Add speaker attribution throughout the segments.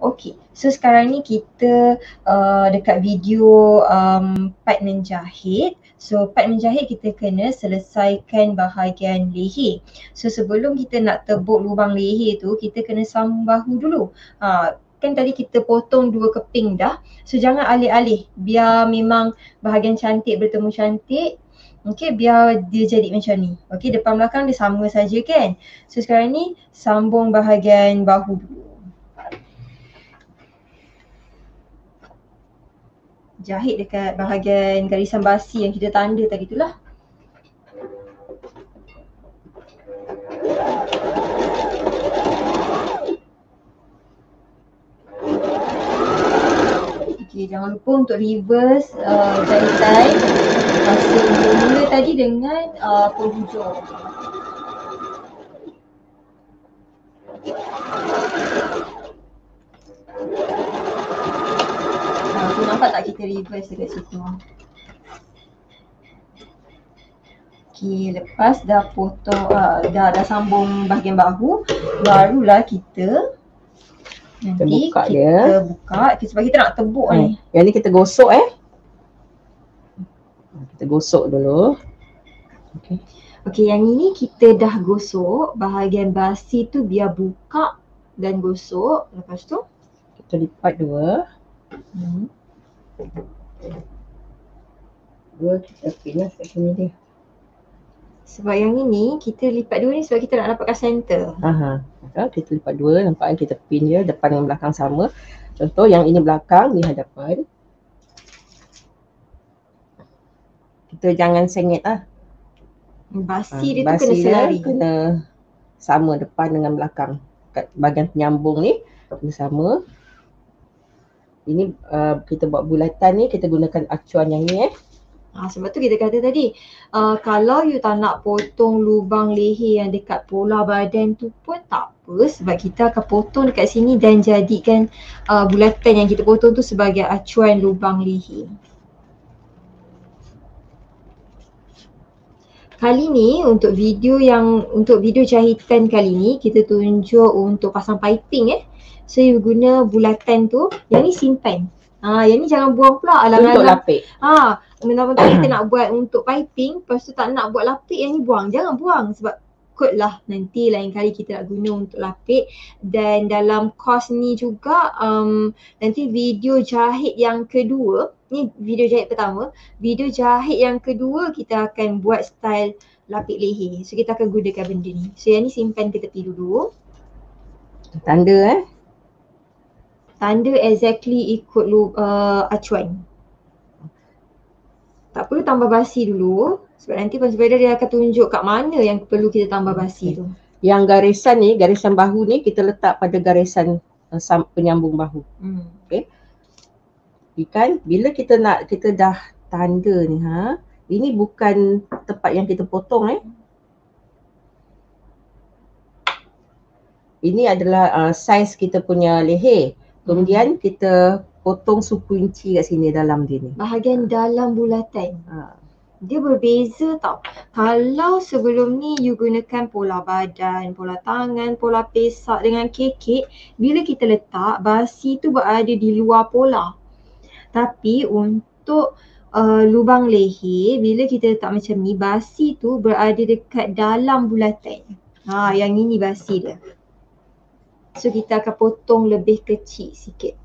Speaker 1: Okey, so sekarang ni kita dekat video part menjahit. So part menjahit kita kena selesaikan bahagian leher. So sebelum kita nak tebuk lubang leher tu, kita kena sambung bahu dulu. Kan tadi kita potong 2 keping dah. So jangan alih-alih, biar memang bahagian cantik bertemu cantik. Okey, biar dia jadi macam ni. Okey, depan belakang dia sama saja kan. So sekarang ni sambung bahagian bahu dulu. Jahit dekat bahagian garisan basi yang kita tanda tadi tu lah. Okey, jangan lupa untuk reverse jahitan masa mula tadi dengan penghujung. Tu nampak tak kita reverse dekat situ. Okey, lepas dah potong, dah sambung bahagian bahu, barulah kita nanti
Speaker 2: buka
Speaker 1: kita buka sebab kita nak tebuk ni.
Speaker 2: Yang ni kita gosok Kita gosok dulu. Okey.
Speaker 1: Okey, yang ini kita dah gosok bahagian basi tu, biar buka dan gosok. Lepas tu
Speaker 2: kita lipat dua. Dua kita pin lah kat sini dia.
Speaker 1: Sebab yang ini kita lipat dua ni sebab kita nak dapatkan center.
Speaker 2: Maka kita lipat dua, nampak kan kita pin dia depan dengan belakang sama. Contoh yang ini belakang, ni hadapan. Kita jangan sengit lah.
Speaker 1: Basi dia tu kena selari.
Speaker 2: Kena sama depan dengan belakang. Kat bahagian penyambung ni kena sama. Ini kita buat bulatan ni, kita gunakan acuan yang ni
Speaker 1: Sebab tu kita kata tadi, kalau you tak nak potong lubang leher yang dekat pola badan tu pun tak apa, sebab kita akan potong dekat sini dan jadikan bulatan yang kita potong tu sebagai acuan lubang leher. Kali ni untuk video jahitan kali ni kita tunjuk untuk pasang piping So you guna bulatan tu, yang ni simpan. Yang ni jangan buang pula alang-alang.
Speaker 2: Untuk lapik.
Speaker 1: Mentang-mentang kita nak buat untuk piping, lepas tu tak nak buat lapik, yang ni buang. Jangan buang sebab kot lah nanti lain kali kita nak guna untuk lapik. Dan dalam kos ni juga nanti video jahit yang kedua, ni video jahit pertama, video jahit yang kedua kita akan buat style lapik leher. So kita akan gunakan benda ni. So yang ni simpan ke tepi dulu.
Speaker 2: Tanda
Speaker 1: Tanda exactly ikut acuan. Tak perlu tambah basi dulu sebab nanti provider dia akan tunjuk kat mana yang perlu kita tambah basi tu.
Speaker 2: Yang garisan ni, garisan bahu ni kita letak pada garisan penyambung bahu. Okey. Ikan bila kita dah tanda ni ini bukan tempat yang kita potong Ini adalah saiz kita punya leher. Kemudian kita potong suku inci kat sini dalam dia ni.
Speaker 1: Bahagian dalam bulatan. Dia berbeza tau. Kalau sebelum ni you gunakan pola badan, pola tangan, pola pesak dengan kekek, bila kita letak, basi tu berada di luar pola. Tapi untuk lubang leher, bila kita letak macam ni, basi tu berada dekat dalam bulatan. Yang ini basi dia. So kita akan potong lebih kecil sikit.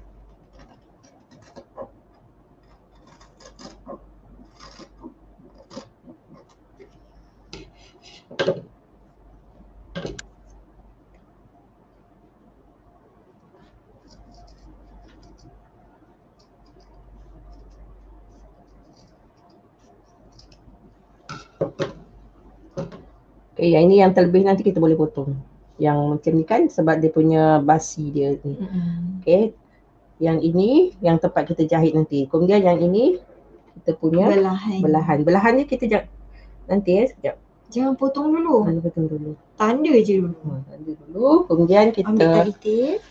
Speaker 2: Okay, yang ini yang terlebih nanti kita boleh potong. Yang macam ni kan sebab dia punya basi dia ni. Okay. Yang ini yang tempat kita jahit nanti. Kemudian yang ini kita punya belahan. Belahan ni kita nanti sekejap.
Speaker 1: Jangan potong dulu.
Speaker 2: Potong dulu.
Speaker 1: Tanda je dulu.
Speaker 2: Tanda dulu. Kemudian kita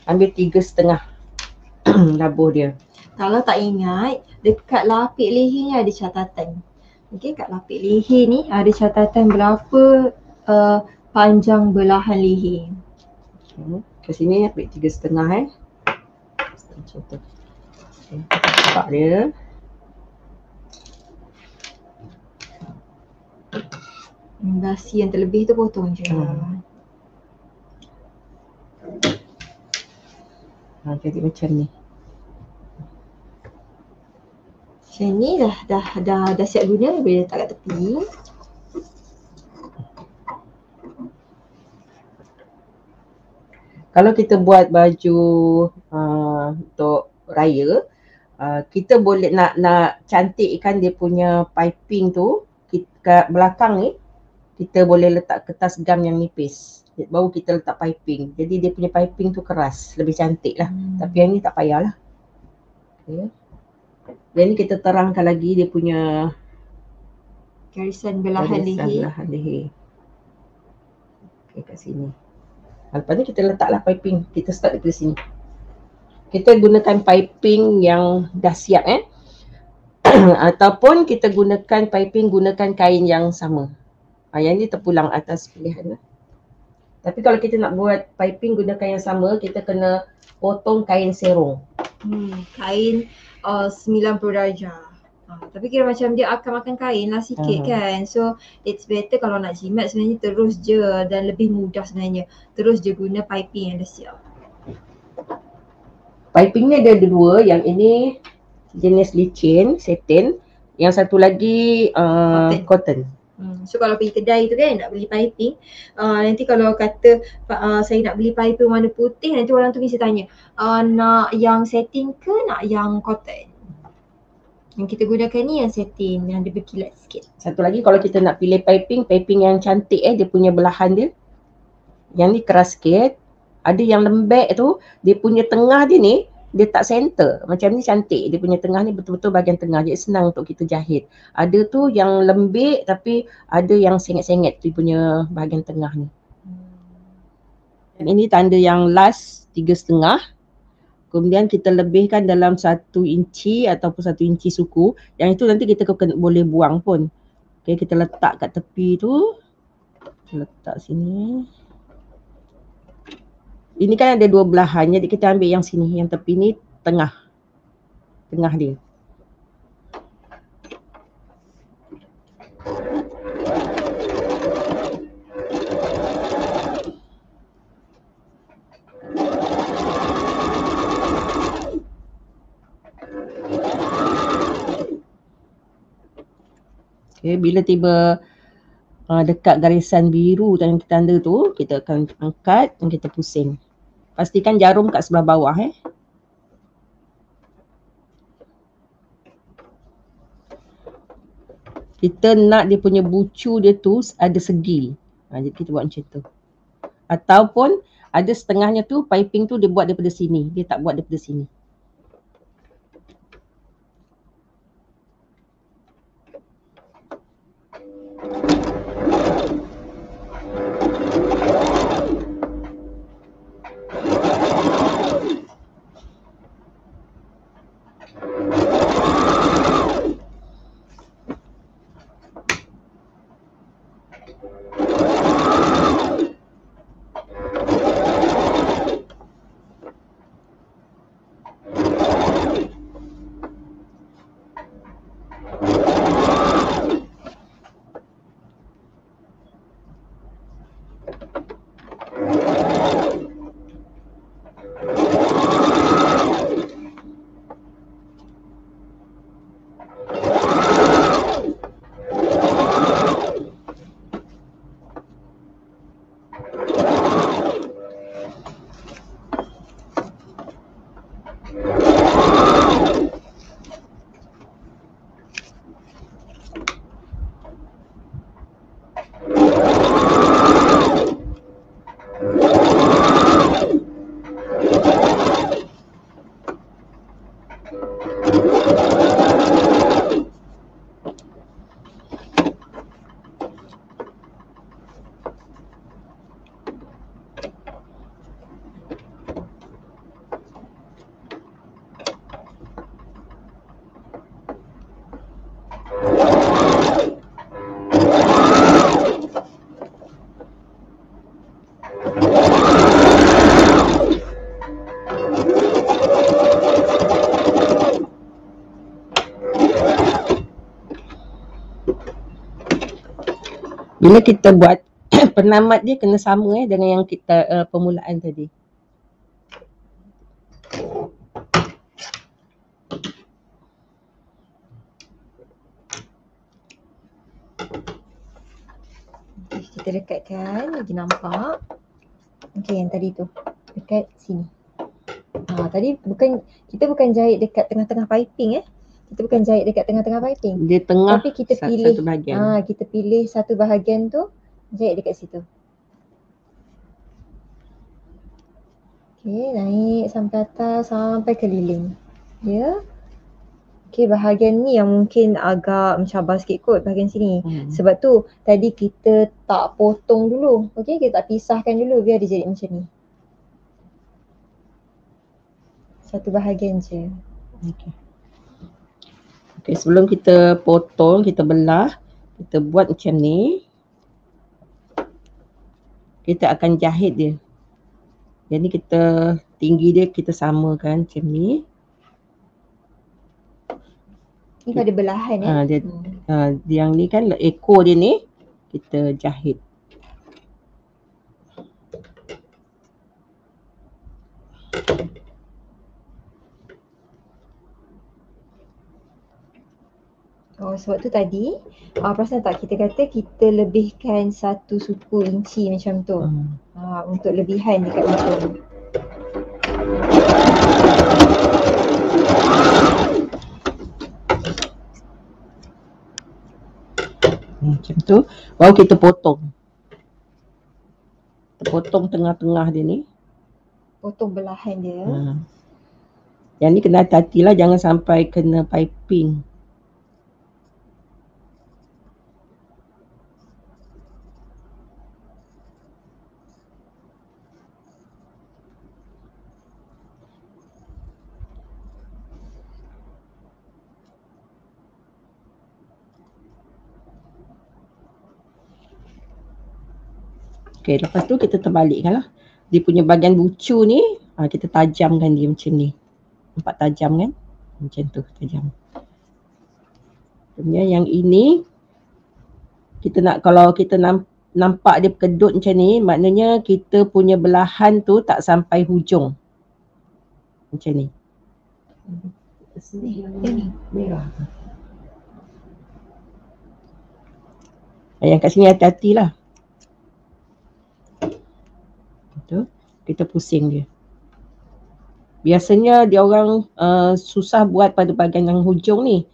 Speaker 2: ambil 3,5 labuh dia.
Speaker 1: Kalau tak ingat, dekat lapik leher ni ada catatan. Okey, kat lapik leher ni ada catatan berapa panjang belahan leher.
Speaker 2: Ke sini ambil 3,5 Macam tu. Okay. Buka dia.
Speaker 1: Basi yang terlebih tu potong je.
Speaker 2: Jadi macam ni.
Speaker 1: Macam ni dah siap guna, boleh letak kat tepi.
Speaker 2: Kalau kita buat baju untuk raya, kita boleh nak cantikkan dia punya piping tu, kat belakang ni kita boleh letak kertas gam yang nipis. Baru kita letak piping. Jadi dia punya piping tu keras, lebih cantik lah. Tapi yang ni tak payahlah. Okay. Yang ni kita terangkan lagi dia punya
Speaker 1: garisan belahan
Speaker 2: leher. Okay, kat sini. Lepas ni kita letaklah piping. Kita start daripada sini. Kita gunakan piping yang dah siap ataupun kita gunakan kain yang sama. Yang ni terpulang atas pilihan lah. Tapi kalau kita nak buat piping gunakan yang sama, kita kena potong kain serong.
Speaker 1: Kain 90 darjah. Tapi kira macam dia akan makan kain lah sikit kan. So it's better kalau nak jimat sebenarnya terus je, dan lebih mudah sebenarnya. Terus je guna piping yang dah siap.
Speaker 2: Piping ni ada dua, yang ini jenis licin, satin. Yang satu lagi cotton.
Speaker 1: So kalau pergi kedai tu kan nak beli piping, nanti kalau kata saya nak beli piping warna putih, nanti orang tu mesti tanya, nak yang satin ke nak yang cotton? Yang kita gunakan ni yang satin, yang dia berkilat sikit.
Speaker 2: Satu lagi kalau kita nak pilih piping yang cantik dia punya belahan dia. Yang ni keras sikit. Ada yang lembek tu, dia punya tengah dia ni, dia tak center. Macam ni cantik. Dia punya tengah ni betul-betul bahagian tengah. Jadi senang untuk kita jahit. Ada tu yang lembik tapi ada yang sengit-sengit dia punya bahagian tengah ni. Dan ini tanda yang last 3,5. Kemudian kita lebihkan dalam 1 inci ataupun 1 inci suku. Yang itu nanti kita boleh buang pun. Okay, kita letak kat tepi tu. Letak sini. Ini kan ada dua belahan, jadi kita ambil yang sini, yang tepi ni tengah dia. Okay, bila tiba dekat garisan biru dan tanda tu, kita akan angkat dan kita pusing. Pastikan jarum kat sebelah bawah Kita nak dia punya bucu dia tu ada segi. Jadi kita buat macam tu. Ataupun ada setengahnya tu piping tu dia buat daripada sini. Dia tak buat daripada sini. Bila kita buat penamat dia kena sama dengan yang kita permulaan tadi.
Speaker 1: Kita dekatkan, lagi nampak. Okey, yang tadi tu. Dekat sini. Tadi kita bukan jahit dekat tengah-tengah piping Kita bukan jahit dekat tengah-tengah piping.
Speaker 2: Dia tengah
Speaker 1: Tapi kita pilih
Speaker 2: satu bahagian.
Speaker 1: kita pilih satu bahagian tu, jahit dekat situ. Okey, naik sampai atas, sampai keliling. Ya. Okey, bahagian ni yang mungkin agak mencabar sikit kot, bahagian sini. Sebab tu tadi kita tak potong dulu. Okey, kita tak pisahkan dulu biar dia jadi macam ni. Satu bahagian je.
Speaker 2: Okey, sebelum kita potong, kita belah, kita buat macam ni. Kita akan jahit dia. Jadi kita tinggi dia kita samakan macam ni.
Speaker 1: Ni pada belahan
Speaker 2: yang ni kan ekor dia ni kita jahit.
Speaker 1: Sebab tu tadi perasan tak kita kata kita lebihkan 1 suku inci macam tu. Untuk lebihan dekat ujung.
Speaker 2: Macam tu. Baru kita potong. Kita potong tengah-tengah dia ni.
Speaker 1: Potong belahan dia.
Speaker 2: Yang ni kena hati-hati lah, jangan sampai kena piping. Okey, lepas tu kita terbalikkan lah. Dia punya bahagian bucu ni, kita tajamkan dia macam ni. Nampak tajam kan? Macam tu, tajam. Kemudian yang ini, kita nak, kalau kita nampak dia kedut macam ni, maknanya kita punya belahan tu tak sampai hujung. Macam ni.
Speaker 1: Ni merah.
Speaker 2: Yang kat sini hati-hati lah. Kita pusing dia. Biasanya dia orang susah buat pada bahagian yang hujung ni.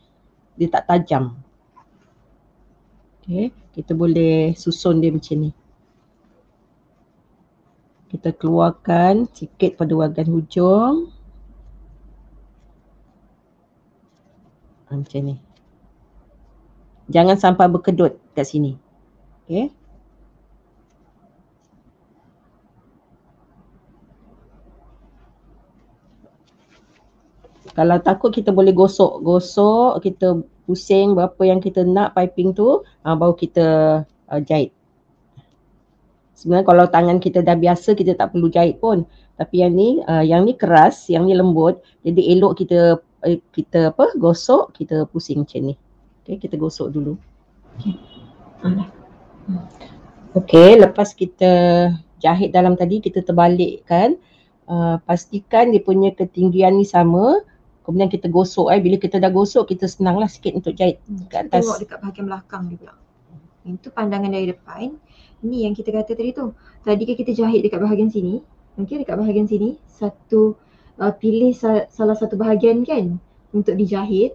Speaker 2: Dia tak tajam. Okey, kita boleh susun dia macam ni. Kita keluarkan sikit pada bahagian hujung. Macam ni. Jangan sampai berkedut kat sini. Okey. Kalau takut kita boleh gosok, kita pusing berapa yang kita nak piping tu, baru kita jahit. Sebenarnya kalau tangan kita dah biasa, kita tak perlu jahit pun. Tapi yang ni keras, yang ni lembut, jadi elok kita gosok, kita pusing macam ni. Okey, kita gosok dulu. Okey, lepas kita jahit dalam tadi, kita terbalikkan. Pastikan dia punya ketinggian ni sama. Kemudian kita gosok. Bila kita dah gosok, kita senanglah sikit untuk jahit kat atas.
Speaker 1: Tengok dekat bahagian belakang dia pula. Itu pandangan dari depan. Ni yang kita kata tadi tu. Tadi kan kita jahit dekat bahagian sini. Okey, dekat bahagian sini. Pilih salah satu bahagian kan untuk dijahit.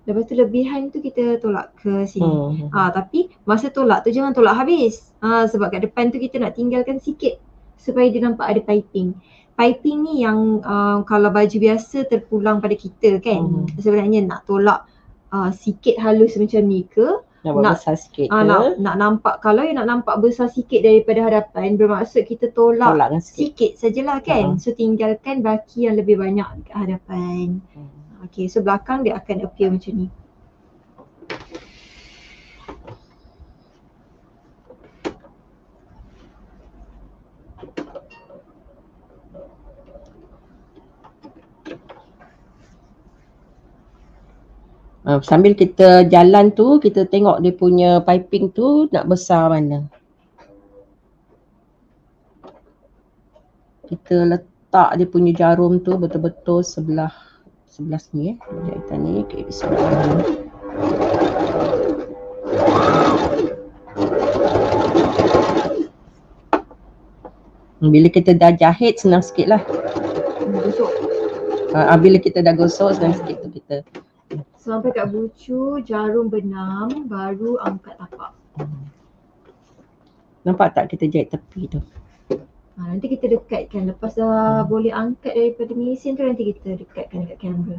Speaker 1: Lepas tu lebihan tu kita tolak ke sini. Tapi masa tolak tu jangan tolak habis. Sebab kat depan tu kita nak tinggalkan sikit supaya dia nampak ada piping. Piping ni yang kalau baju biasa terpulang pada kita kan. Sebenarnya nak tolak sikit halus macam ni ke,
Speaker 2: nak besar sikit ke,
Speaker 1: nak nampak, kalau you nak nampak besar sikit daripada hadapan, bermaksud kita tolak sikit sajalah kan. So tinggalkan baki yang lebih banyak kat hadapan. Okay, so belakang dia akan appear macam ni.
Speaker 2: Sambil kita jalan tu, kita tengok dia punya piping tu nak besar mana. Kita letak dia punya jarum tu betul-betul sebelah sini jahitan ni. Okay, bismillah. Bila kita dah jahit, senang sikit lah.
Speaker 1: Gosok.
Speaker 2: Bila kita dah gosok, senang sikit tu kita.
Speaker 1: Sampai kat bucu, jarum benam, baru angkat tapak.
Speaker 2: Nampak tak kita jahit tepi tu?
Speaker 1: Nanti kita dekatkan. Lepas dah boleh angkat daripada mesin tu, nanti kita dekatkan dekat kamera.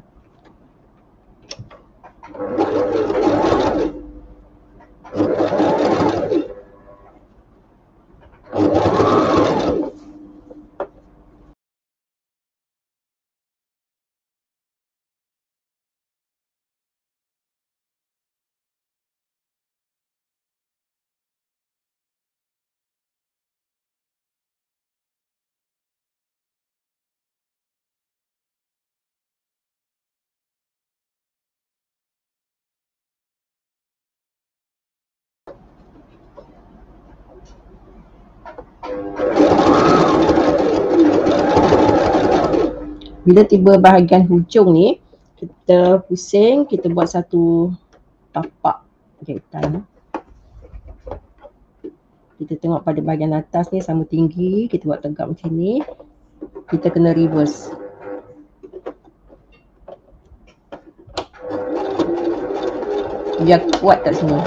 Speaker 2: Bila tiba bahagian hujung ni, kita pusing, kita buat satu tapak jahitan. Kita tengok pada bahagian atas ni sama tinggi, kita buat tegak macam ni. Kita kena reverse. Biar kuat kat sini.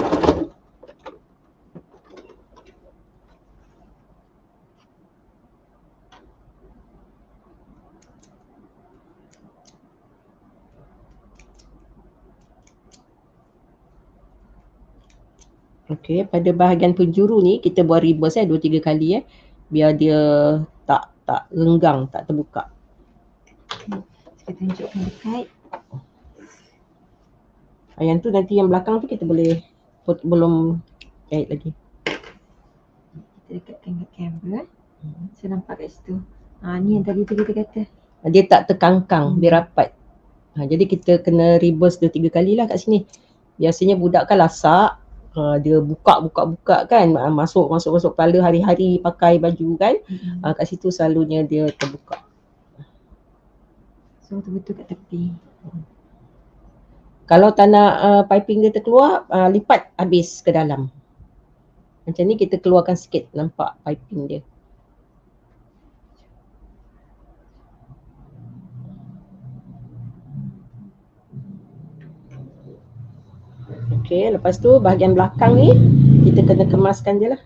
Speaker 2: Okey, pada bahagian penjuru ni kita buat reverse 2-3 kali biar dia tak renggang, tak terbuka.
Speaker 1: Kita tunjukkan dekat.
Speaker 2: Yang tu nanti yang belakang tu kita boleh belum jahit lagi.
Speaker 1: Kita dekatkan kat kamera. Saya nampak kat situ. Ni yang tadi tu kita kata.
Speaker 2: Dia tak terkangkang, dia rapat. Jadi kita kena reverse 2-3 kali lah kat sini. Biasanya budak kan lasak, dia buka kan, masuk kepala hari-hari pakai baju kan. Kat situ selalunya dia terbuka.
Speaker 1: So betul-betul kat tepi.
Speaker 2: Kalau tak nak piping dia terkeluar, lipat habis ke dalam. Macam ni kita keluarkan sikit, nampak piping dia. Okey, lepas tu bahagian belakang ni kita kena kemaskan je lah.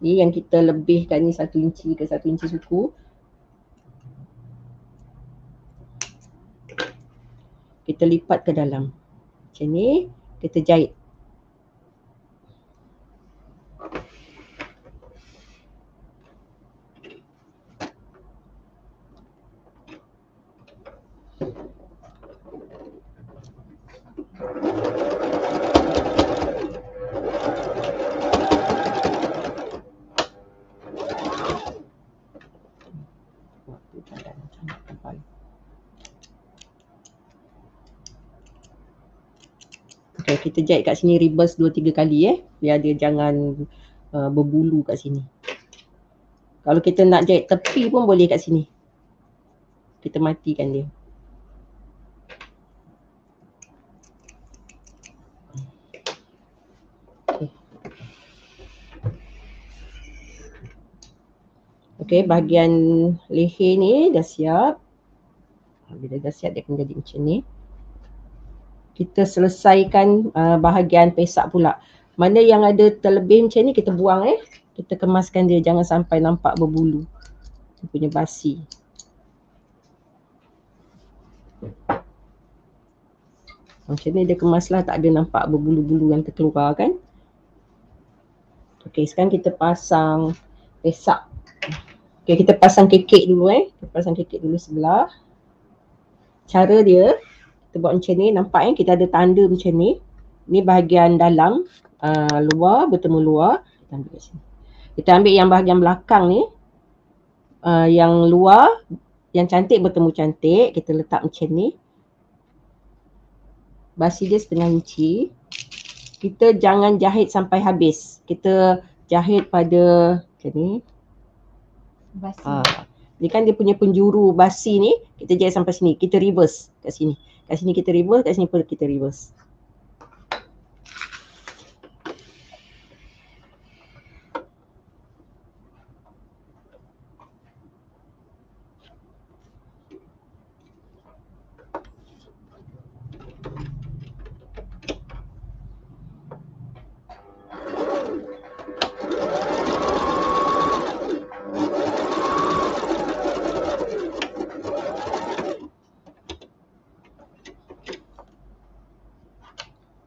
Speaker 2: Ni yang kita lebihkan ni 1 inci ke 1 inci suku. Kita lipat ke dalam. Macam ni, kita jahit. Okay, kita jahit kat sini reverse 2-3 kali biar dia jangan berbulu kat sini. Kalau kita nak jahit tepi pun boleh kat sini. Kita matikan dia. Okay, bahagian leher ni dah siap. Bila dah siap dia akan jadi macam ni. Kita selesaikan bahagian pesak pula. Mana yang ada terlebih macam ni kita buang Kita kemaskan dia, jangan sampai nampak berbulu. Dia punya basi. Macam ni dia kemaslah, tak ada nampak berbulu-bulu yang terkeluar kan. Okay, sekarang kita pasang pesak. Okay, kita pasang kekek dulu Kita pasang kekek dulu sebelah. Cara dia, kita buat macam ni, nampak kita ada tanda macam ni. Ni bahagian dalam, luar, bertemu luar. Kita ambil kat sini. Kita ambil yang bahagian belakang ni, yang luar yang cantik bertemu cantik, kita letak macam ni. Basi dia setengah inci. Kita jangan jahit sampai habis. Kita jahit pada macam ni.
Speaker 1: Basi.
Speaker 2: Ni kan dia punya penjuru basi ni, kita jahit sampai sini. Kita reverse kat sini. Kat sini kita reverse, kat sini pun kita reverse.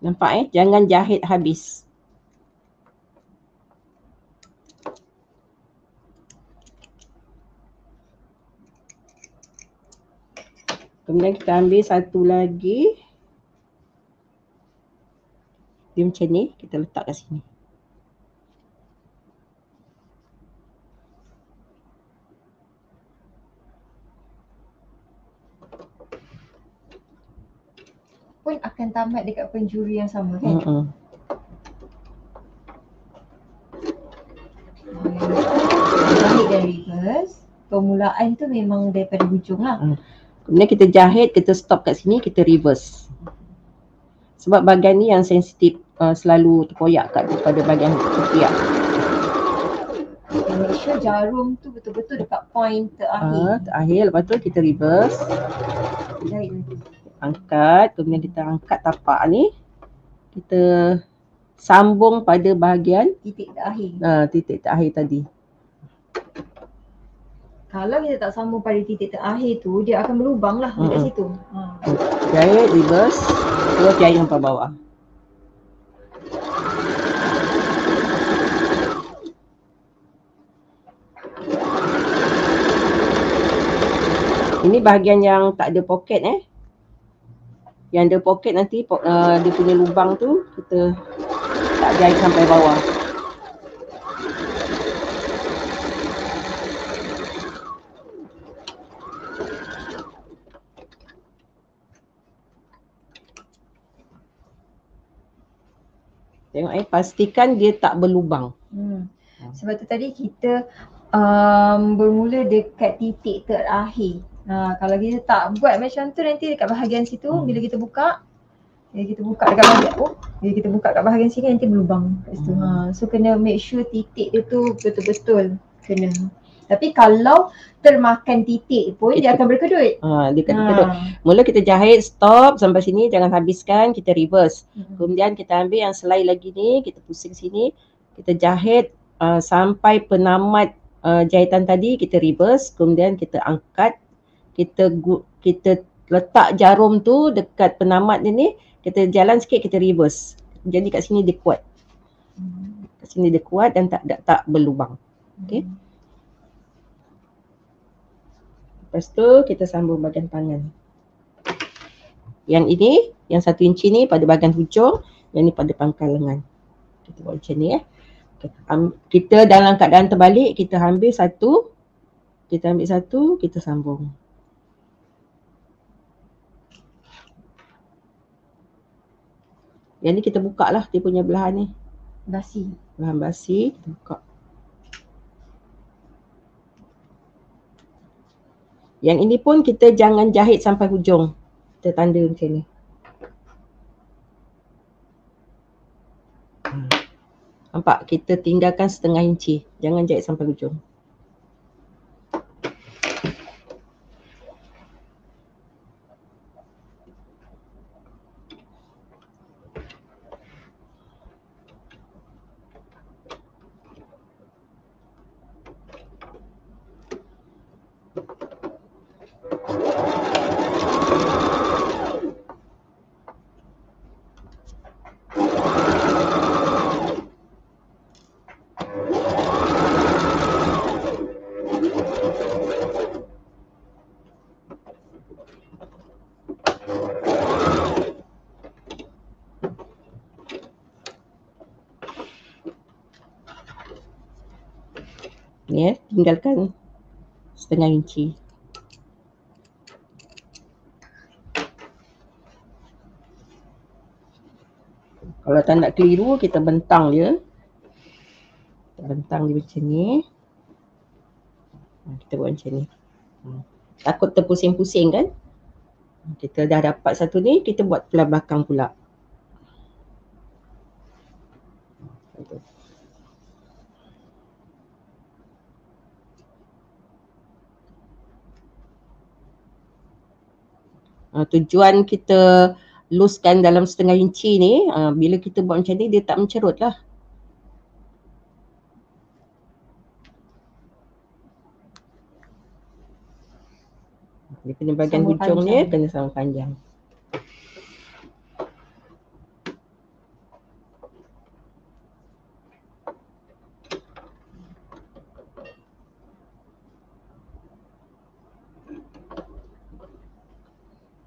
Speaker 2: Nampak jangan jahit habis. Kemudian kita ambil satu lagi. Dia macam ni, kita letak kat sini.
Speaker 1: Pun akan tamat dekat penjuru yang sama kan? Jahit dan reverse. Permulaan tu memang daripada hujung lah.
Speaker 2: Kemudian kita jahit, kita stop kat sini, kita reverse. Sebab bahagian ni yang sensitif, selalu terkoyak pada bahagian tepiak.
Speaker 1: Make sure jarum tu betul-betul dekat point terakhir.
Speaker 2: Terakhir, lepas tu kita reverse.
Speaker 1: Jahit lagi.
Speaker 2: Angkat, kemudian kita angkat tapak ni. Kita sambung pada bahagian
Speaker 1: titik terakhir.
Speaker 2: Titik terakhir tadi.
Speaker 1: Kalau kita tak sambung pada titik terakhir tu, dia akan berlubang lah dekat situ.
Speaker 2: Jahit, reverse, terus jahit sampai bawah. Ini bahagian yang tak ada poket Yang ada poket nanti dia punya lubang tu kita tak jahit sampai bawah. Tengok pastikan dia tak berlubang.
Speaker 1: Sebab tu tadi kita bermula dekat titik terakhir. Kalau kita tak buat macam tu, nanti dekat bahagian situ bila kita buka kat bahagian sini nanti berlubang kat situ. So kena make sure titik dia tu betul-betul kena. Tapi kalau termakan titik pun dia akan berkedut.
Speaker 2: Dia akan berkedut. Mula kita jahit, stop sampai sini, jangan habiskan, kita reverse. Kemudian kita ambil yang selai lagi ni, kita pusing sini, kita jahit sampai penamat jahitan tadi, kita reverse, kemudian kita angkat, kita letak jarum tu dekat penamat dia ni, kita jalan sikit, kita reverse. Jadi kat sini dia kuat. Kat sini dia kuat dan tak berlubang. Okey. Lepas tu kita sambung bahagian tangan. Yang ini, yang 1 inci ni pada bahagian hujung, yang ni pada pangkal lengan. Kita buat macam ni Kita dalam keadaan terbalik, kita ambil satu, kita sambung. Yang ni kita buka lah dia punya belahan ni. Belahan basi, kita buka. Yang ini pun kita jangan jahit sampai hujung. Kita tanda macam ni. Nampak? Kita tinggalkan setengah inci. Jangan jahit sampai hujung. Ni tinggalkan setengah inci. Kalau tak nak keliru, kita bentang dia. Kita bentang dia macam ni. Kita buat macam ni. Takut terpusing-pusing kan? Kita dah dapat satu ni, kita buat belah belakang pula. Tujuan kita looskan dalam setengah inci ni, bila kita buat macam ni, dia tak mencerut lah. Dia kena bahagian hujung ni, kena sama panjang.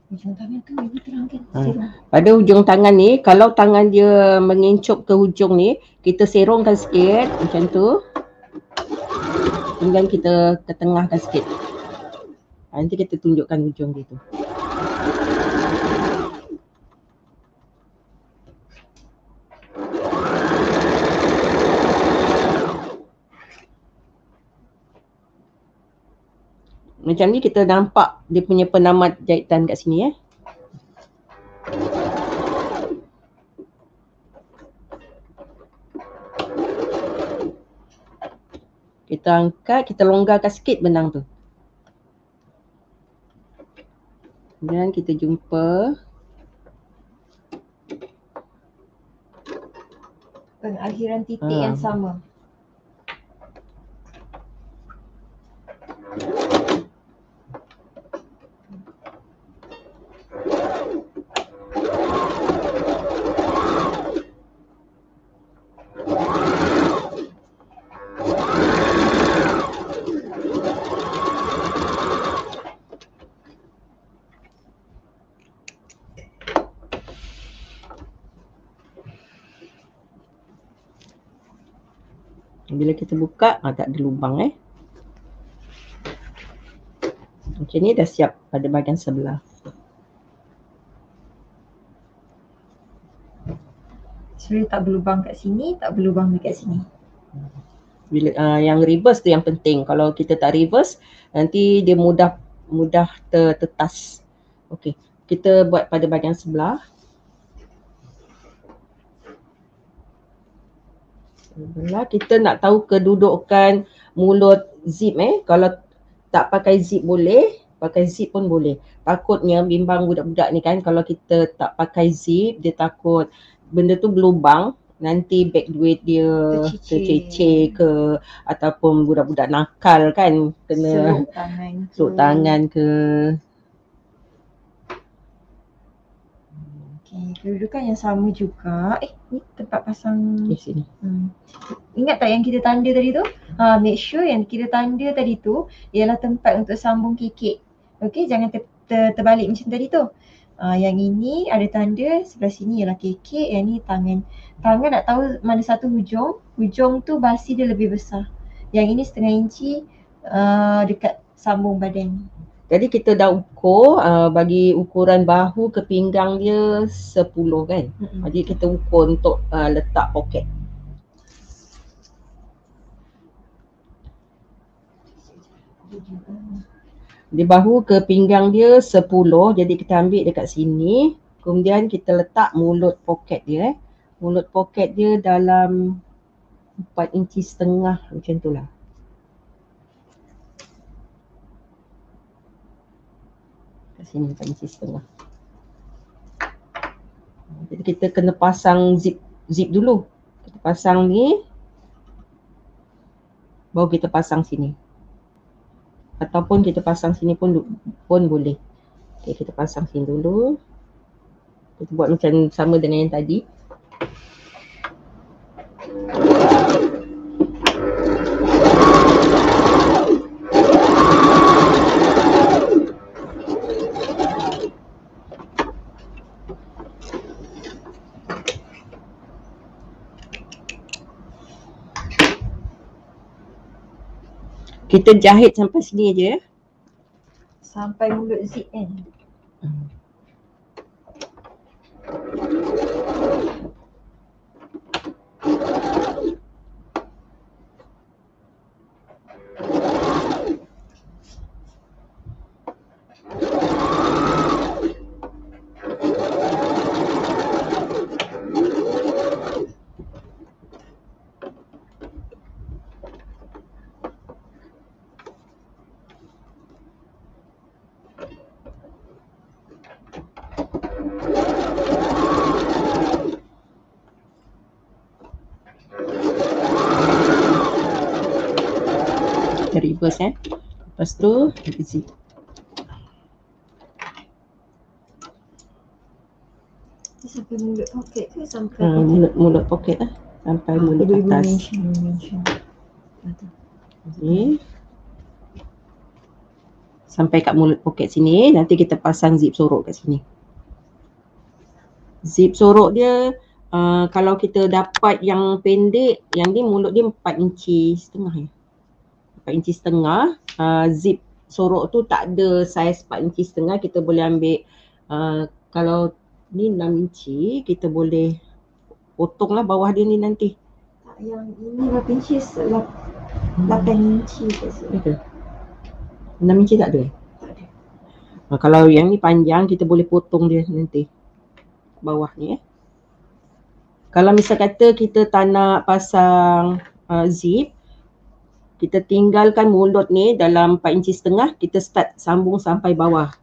Speaker 1: Hujung tangan tu ibu terangkan.
Speaker 2: Pada hujung tangan ni, kalau tangan dia mengincup ke hujung ni, kita serongkan sikit macam tu. Kemudian kita ketengahkan sikit. Nanti kita tunjukkan hujung dia tu. Macam ni kita nampak dia punya penamat jahitan kat sini Kita angkat, kita longgarkan sikit benang tu. Kemudian kita jumpa
Speaker 1: pengakhiran titik yang sama.
Speaker 2: Bila kita buka, tak ada lubang Macam ni dah siap pada bahagian sebelah.
Speaker 1: So tak berlubang kat sini, tak berlubang dekat sini.
Speaker 2: Bila yang reverse tu yang penting. Kalau kita tak reverse, nanti dia mudah tertetas. Okey, kita buat pada bahagian sebelah. Kita nak tahu kedudukan mulut zip Kalau tak pakai zip boleh, pakai zip pun boleh. Takutnya bimbang budak-budak ni kan, kalau kita tak pakai zip, dia takut benda tu berlubang, nanti bag duit dia tercecer ke, ataupun budak-budak nakal kan, kena seluk tangan ke.
Speaker 1: Kedudukan yang sama juga. Ni tempat pasang
Speaker 2: sini.
Speaker 1: Ingat tak yang kita tanda tadi tu? Make sure yang kita tanda tadi tu ialah tempat untuk sambung kekek. Okey, jangan terbalik macam tadi tu. Yang ini ada tanda, sebelah sini ialah kekek, yang ni tangan. Tangan nak tahu mana satu hujung, hujung tu basi dia lebih besar. Yang ini setengah inci dekat sambung badan.
Speaker 2: Jadi kita dah ukur, bagi ukuran bahu ke pinggang dia 10 kan. Jadi kita ukur untuk letak poket. Di bahu ke pinggang dia 10, jadi kita ambil dekat sini. Kemudian kita letak mulut poket dia Mulut poket dia dalam 4,5 inci macam tu lah. Sini 4,5 inci. Jadi kita kena pasang zip dulu. Kita pasang ni, baru kita pasang sini. Ataupun kita pasang sini pun boleh. Okay, kita pasang sini dulu. Kita buat macam sama dengan yang tadi. Kita jahit sampai sini aja
Speaker 1: sampai mulut zip kan.
Speaker 2: Kita reverse Lepas tu zip.
Speaker 1: Sampai mulut poket ke sampai
Speaker 2: mulut poket lah. Sampai mulut atas. Okay. Sampai kat mulut poket sini, nanti kita pasang zip sorok kat sini. Zip sorok dia kalau kita dapat yang pendek, yang ni mulut dia 4 inci setengah ya. 4 inci setengah. Zip sorok tu tak ada saiz 4 inci setengah, kita boleh ambil kalau ni 6 inci, kita boleh potonglah bawah dia ni nanti.
Speaker 1: Tak, yang ini berapa inci? 8 inci ke?
Speaker 2: 6 inci tak ada?
Speaker 1: Tak ada.
Speaker 2: Kalau yang ni panjang, kita boleh potong dia nanti bawah ni Kalau misal kata kita tak nak pasang zip, kita tinggalkan mulut ni dalam 4 inci setengah, kita start sambung sampai bawah.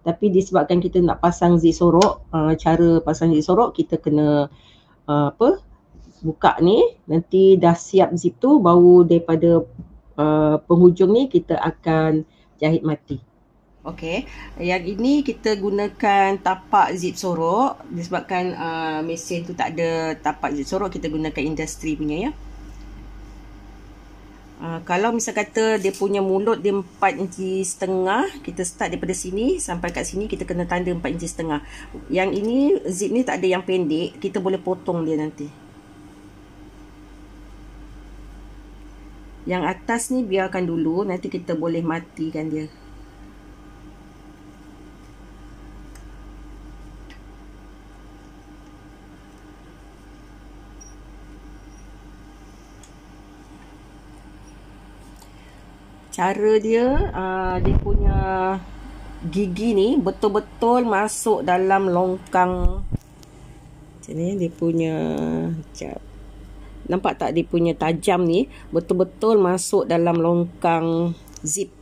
Speaker 2: Tapi disebabkan kita nak pasang zip sorok, cara pasang zip sorok kita kena buka ni, nanti dah siap zip tu, baru daripada penghujung ni kita akan jahit mati. Okey, yang ini kita gunakan tapak zip sorok. Disebabkan mesin tu tak ada tapak zip sorok, kita gunakan industri punya ya. Kalau misal kata dia punya mulut dia 4 inci setengah, kita start daripada sini sampai kat sini, kita kena tanda 4 inci setengah. Yang ini zip ni tak ada yang pendek, kita boleh potong dia nanti. Yang atas ni biarkan dulu, nanti kita boleh matikan dia. Cara dia, dia punya gigi ni betul-betul masuk dalam longkang. Macam ni dia punya, nampak tak dia punya tajam ni betul-betul masuk dalam longkang zip.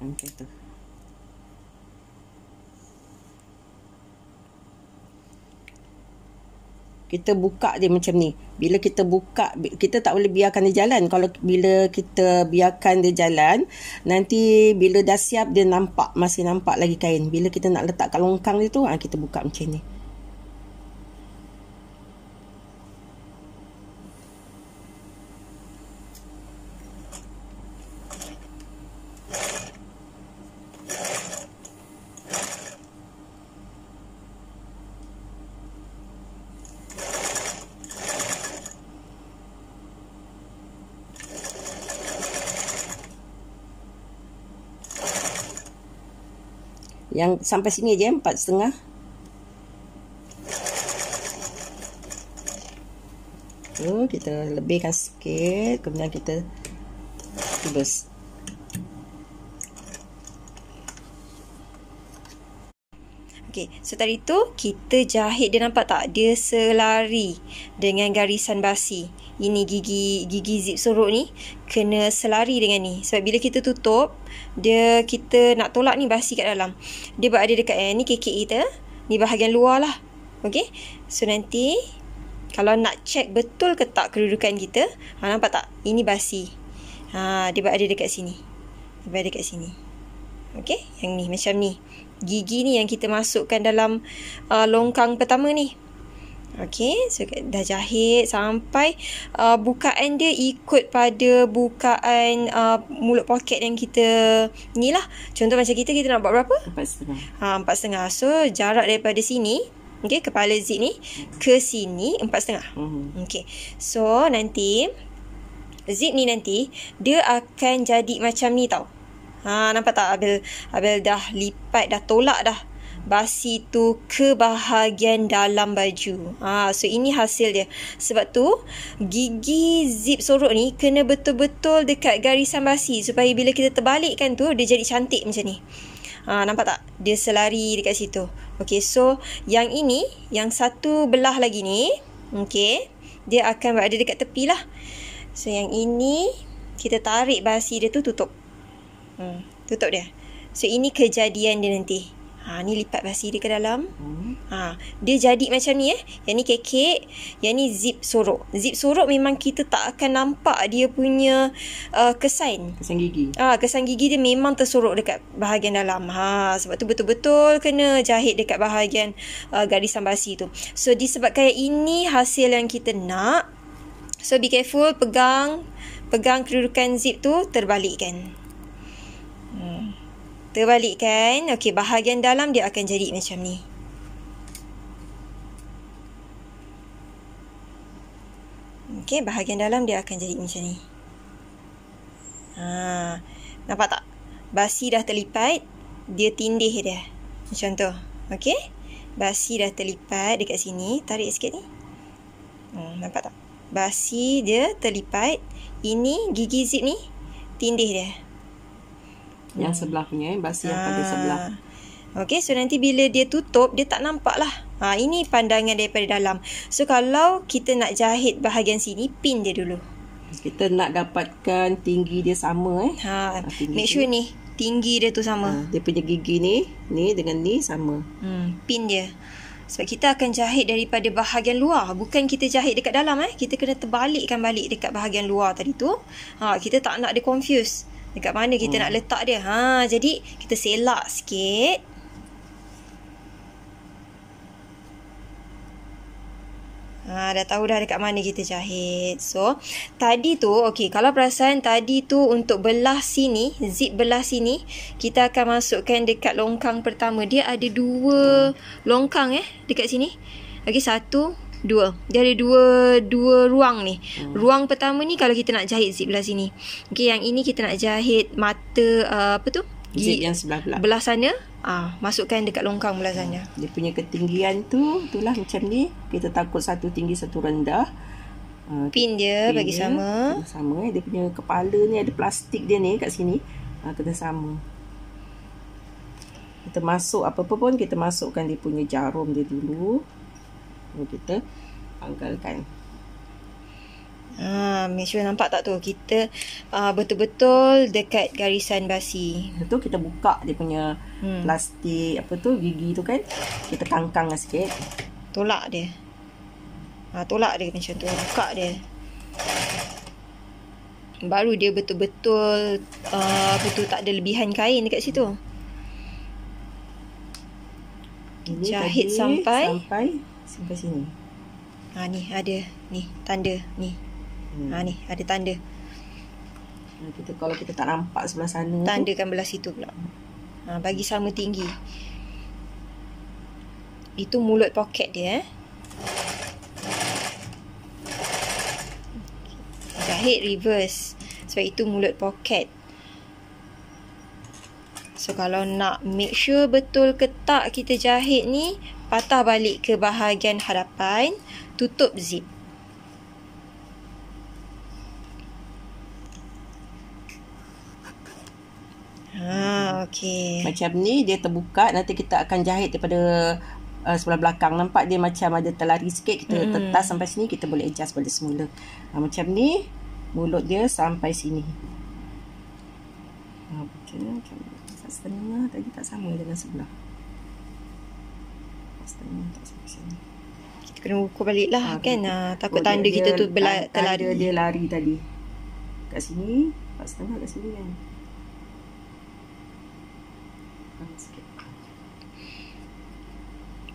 Speaker 2: Macam tu. Kita buka dia macam ni. Bila kita buka, kita tak boleh biarkan dia jalan. Kalau bila kita biarkan dia jalan, nanti bila dah siap dia nampak, masih nampak lagi kain. Bila kita nak letak kat longkang dia tu, kita buka macam ni. Yang sampai sini aja 4,5. Kita lebihkan sikit, kemudian kita tubus.
Speaker 1: Okey, so tadi tu kita jahit, dia nampak tak? Dia selari dengan garisan basi. Ini gigi zip sorok ni kena selari dengan ni. Sebab bila kita tutup, kita nak tolak ni basi kat dalam. Dia berada dekat ni kekek kita, ni bahagian luar lah. Okey. So nanti kalau nak check betul ke tak kedudukan kita, nampak tak? Ini basi. Dia berada dekat sini. Dia berada dekat sini. Okey, yang ni macam ni. Gigi ni yang kita masukkan dalam longkang pertama ni. Okey, so dah jahit sampai bukaan dia ikut pada bukaan mulut poket yang kita ni lah. Contoh macam kita nak buat berapa?
Speaker 2: 4,5.
Speaker 1: 4,5. So jarak daripada sini, okey, kepala zip ni ke sini 4,5. Okey. So nanti zip ni nanti dia akan jadi macam ni tau. Nampak tak? Abel dah lipat, dah tolak dah. basi tu ke bahagian dalam baju. So ini hasil dia. Sebab tu gigi zip sorok ni kena betul-betul dekat garisan basi supaya bila kita terbalikkan tu dia jadi cantik macam ni. Nampak tak? Dia selari dekat situ. Okey, so yang ini, yang satu belah lagi ni, okey, dia akan berada dekat tepi lah. So yang ini kita tarik basi dia tu tutup. Tutup dia. So ini kejadian dia nanti. Ni lipat basi dia ke dalam. Dia jadi macam ni Yang ni kekek, yang ni zip sorok. Zip sorok memang kita tak akan nampak dia punya kesan.
Speaker 2: Kesan gigi.
Speaker 1: Kesan gigi dia memang tersorok dekat bahagian dalam. Sebab tu betul-betul kena jahit dekat bahagian garisan basi tu. So disebabkan ini hasil yang kita nak, so be careful, pegang kedudukan zip tu, terbalikkan. Terbalikkan. Okey, bahagian dalam dia akan jadi macam ni. Okey, bahagian dalam dia akan jadi macam ni. Nampak tak? Basi dah terlipat, dia tindih dia. Macam tu. Okey? Basi dah terlipat dekat sini. Tarik sikit ni. Nampak tak? Basi dia terlipat. Ini gigi zip ni tindih dia.
Speaker 2: Yang sebelah punya basi yang pada sebelah.
Speaker 1: Okey, so nanti bila dia tutup, dia tak nampak lah. Ini pandangan daripada dalam. So kalau kita nak jahit bahagian sini, pin dia dulu.
Speaker 2: Kita nak dapatkan tinggi dia sama
Speaker 1: Make sure ni tinggi dia tu sama.
Speaker 2: Dia punya gigi ni dengan ni sama.
Speaker 1: Pin dia. Sebab kita akan jahit daripada bahagian luar, bukan kita jahit dekat dalam. Kita kena terbalikkan balik dekat bahagian luar tadi tu. Kita tak nak dia confuse dekat mana kita nak letak dia. Jadi kita selak sikit. Dah tahu dah dekat mana kita jahit. So tadi tu, okey, kalau perasan tadi tu untuk belah sini, zip belah sini, kita akan masukkan dekat longkang pertama. Dia ada 2 longkang dekat sini. Okey, 1, 2. Dia ada dua ruang ni. Ruang pertama ni kalau kita nak jahit zip belah sini. Okey, yang ini kita nak jahit mata
Speaker 2: zip yang sebelah
Speaker 1: belah sana. Masukkan dekat longkang belah sana.
Speaker 2: Dia punya ketinggian tu itulah macam ni. Kita takut satu tinggi satu rendah.
Speaker 1: Pin dia bagi sama.
Speaker 2: Sama. Dia punya kepala ni ada plastik dia ni kat sini. Kena sama. Kita masuk apa-apa pun kita masukkan dia punya jarum dia dulu. Kita pangkalkan.
Speaker 1: Make sure nampak tak tu, kita betul-betul dekat garisan basi.
Speaker 2: Betul, kita buka dia punya plastik gigi tu kan. Kita kangkang sikit.
Speaker 1: Tolak dia. Tolak dia macam tu, buka dia. Baru dia betul-betul betul tak ada lebihan kain dekat situ.
Speaker 2: Ini
Speaker 1: jahit sampai
Speaker 2: sini.
Speaker 1: Ni ada ni tanda ni. Ni ada tanda.
Speaker 2: Kalau kita tak nampak sebelah sana,
Speaker 1: tandakan belah situ pula. Bagi sama tinggi. Itu mulut poket dia. Jahit reverse. Sebab itu mulut poket. So kalau nak make sure betul ketak kita jahit ni, patah balik ke bahagian hadapan, tutup zip. Okey.
Speaker 2: Macam ni dia terbuka, nanti kita akan jahit daripada sebelah belakang. Nampak dia macam ada terlari sikit, kita tetas sampai sini, kita boleh adjust balik semula. Macam ni mulut dia sampai sini. Macam setengah tadi tak sama dengan sebelah. Setengah tak sama sini.
Speaker 1: Kita kena ukur balik lah kan. Takut tanda kita tu terlari.
Speaker 2: Tanda dia lari tadi. Kat sini, setengah kat sini kan.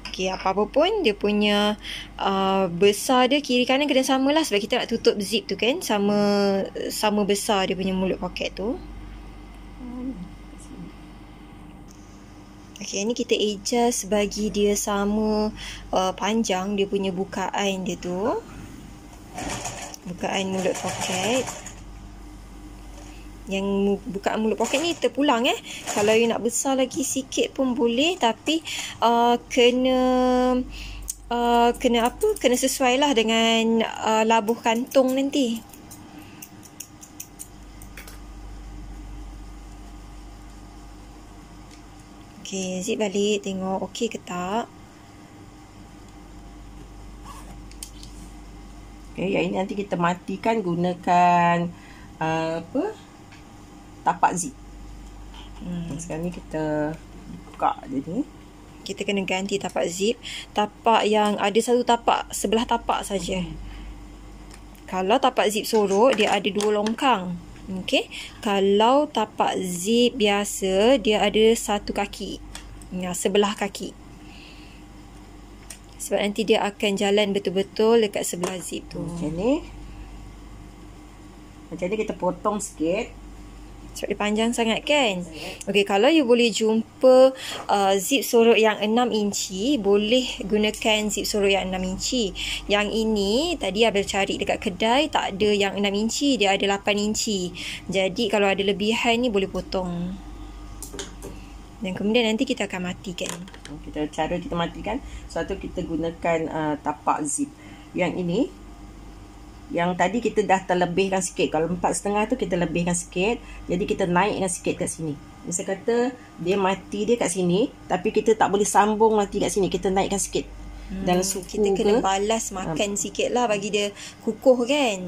Speaker 1: Okey, apa-apa pun dia punya besar dia kiri kanan kena sama lah, sebab kita nak tutup zip tu kan, sama besar dia punya mulut poket tu. Okey, ni kita adjust bagi dia sama panjang dia punya bukaan dia tu. Bukaan mulut poket.
Speaker 3: Yang bukaan mulut poket ni terpulang Kalau you nak besar lagi sikit pun boleh, tapi kena kena sesuai lah dengan labuh kantung nanti. Okey, zip balik, tengok okey ke tak.
Speaker 2: Okey, yang ini nanti kita matikan gunakan tapak zip. Sekarang ni kita buka dia ni.
Speaker 3: Kita kena ganti tapak zip. Tapak yang ada satu tapak, sebelah tapak saja. Kalau tapak zip sorok, dia ada 2 longkang. Okey. Kalau tapak zip biasa, dia ada 1 kaki. Sebelah kaki. Sebab nanti dia akan jalan betul-betul dekat sebelah zip tu.
Speaker 2: Macam ni. Macam ni kita potong sikit.
Speaker 3: Sebab dia panjang sangat kan. Okey, kalau you boleh jumpa zip sorok yang 6 inci, boleh gunakan zip sorok yang 6 inci. Yang ini tadi Abel cari dekat kedai, tak ada yang 6 inci, dia ada 8 inci. Jadi kalau ada lebihan ni boleh potong. Dan kemudian nanti kita akan matikan.
Speaker 2: Cara kita matikan, suatu kita gunakan tapak zip. Yang ini, yang tadi kita dah terlebihkan sikit. Kalau 4,5 tu kita lebihkan sikit. Jadi kita naikkan sikit kat sini. Misal kata dia mati dia kat sini, tapi kita tak boleh sambung mati kat sini. Kita naikkan sikit. Dan
Speaker 3: kita kena balas makan sikit lah bagi dia kukuh kan.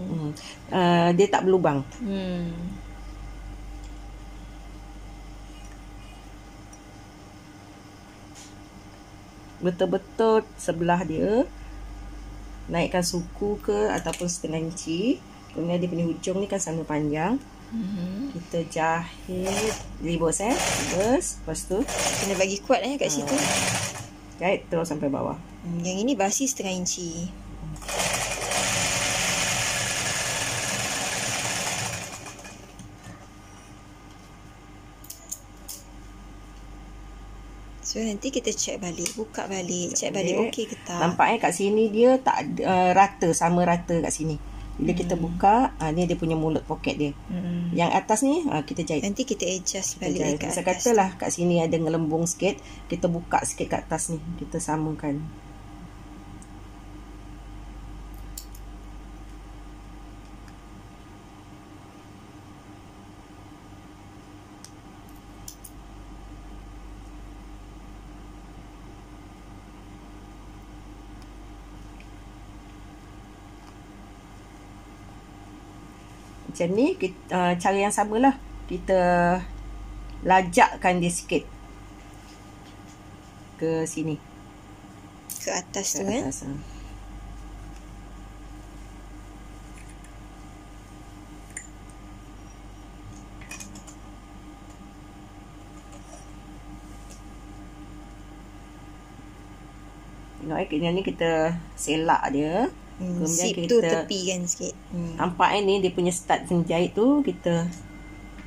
Speaker 2: Dia tak berlubang. Betul-betul sebelah dia. Naikkan suku ke ataupun setengah inci. Kemudian dia punya hujung ni kan sama panjang. Kita jahit reverse reverse. Lepas tu
Speaker 3: kena bagi kuat kat situ.
Speaker 2: Jahit terus sampai bawah.
Speaker 3: Yang ini basi setengah inci. So nanti kita check balik, buka balik, check balik okey ke tak.
Speaker 2: Nampaknya kat sini dia tak rata, sama rata kat sini. Bila kita buka, ni dia punya mulut poket dia. Yang atas ni kita jahit.
Speaker 3: Nanti kita adjust balik kat atas.
Speaker 2: Saya katalah kat sini ada ngelembung sikit, kita buka sikit kat atas ni, kita samakan. Macam ni, cara yang samalah. Kita lajakkan dia sikit ke sini.
Speaker 3: Ke atas tu
Speaker 2: atas, Tengok yang ni kita selak dia.
Speaker 3: Kemudian zip tu tepikan sikit.
Speaker 2: Nampak ni dia punya start jahit tu, kita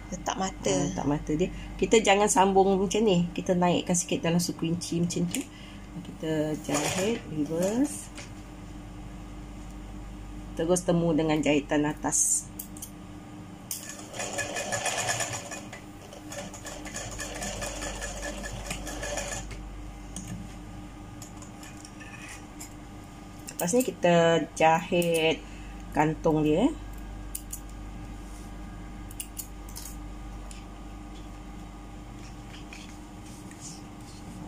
Speaker 3: letak mata.
Speaker 2: Letak mata dia. Kita jangan sambung macam ni. Kita naikkan sikit dalam suku inci macam tu. Kita jahit reverse. Terus temu dengan jahitan atas. Lepas ni kita jahit kantung dia.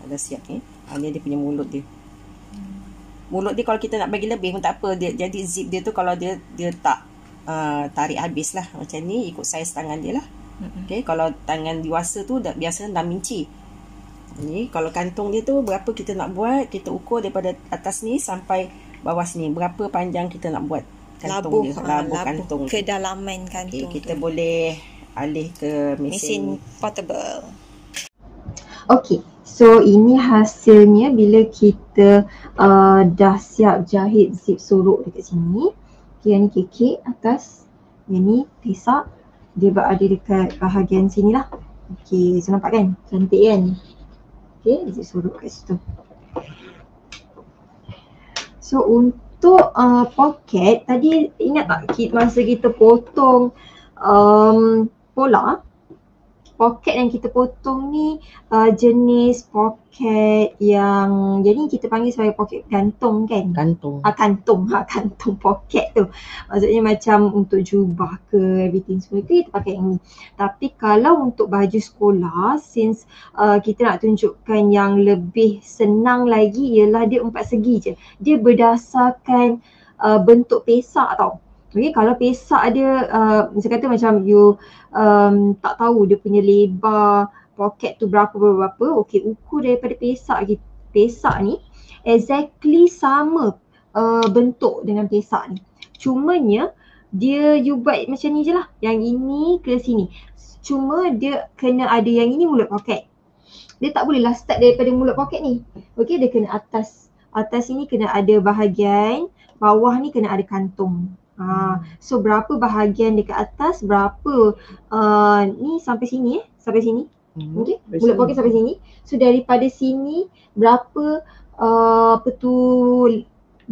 Speaker 2: Dah siap ni. Ni dia punya mulut dia. Mulut dia kalau kita nak bagi lebih pun tak apa. Jadi zip dia tu kalau dia tak tarik habis lah. Macam ni ikut saiz tangan dia lah. Okay, kalau tangan dewasa tu biasa 6 inci. Ni kalau kantung dia tu berapa kita nak buat, kita ukur daripada atas ni sampai bawah sini. Berapa panjang kita nak buat kantung dia. Labuh kantung.
Speaker 3: Kedalaman kantung.
Speaker 2: Okay, kita boleh alih ke
Speaker 3: mesin portable.
Speaker 1: Okay, so ini hasilnya bila kita dah siap jahit zip sorok dekat sini. Okay, yang ni kekek atas, yang ni tesak. Dia berada dekat bahagian sini lah. Okay, so nampak kan? Cantik kan? Okay, zip sorok kat situ. So untuk poket, tadi ingat tak masa kita potong sekolah, poket yang kita potong ni jenis poket yang, jadi kita panggil sebagai poket gantung kan?
Speaker 2: Gantung.
Speaker 1: Kantung poket tu. Maksudnya macam untuk jubah ke everything semua tu kita pakai yang ni. Tapi kalau untuk baju sekolah, since kita nak tunjukkan yang lebih senang lagi ialah dia 4 segi je. Dia berdasarkan bentuk pesak tau. Okay, kalau pesak dia, misal kata macam you tak tahu dia punya lebar poket tu berapa, okay, ukur daripada pesak ni exactly sama bentuk dengan pesak ni. Cumanya dia you buat macam ni je lah, yang ini ke sini. Cuma dia kena ada yang ini mulut poket. Dia tak boleh lah start daripada mulut poket ni. Okay, dia kena atas ini kena ada bahagian, bawah ni kena ada kantung. So berapa bahagian dekat atas, berapa ni sampai sini sampai sini. Okay, mulut poket sampai sini. So daripada sini berapa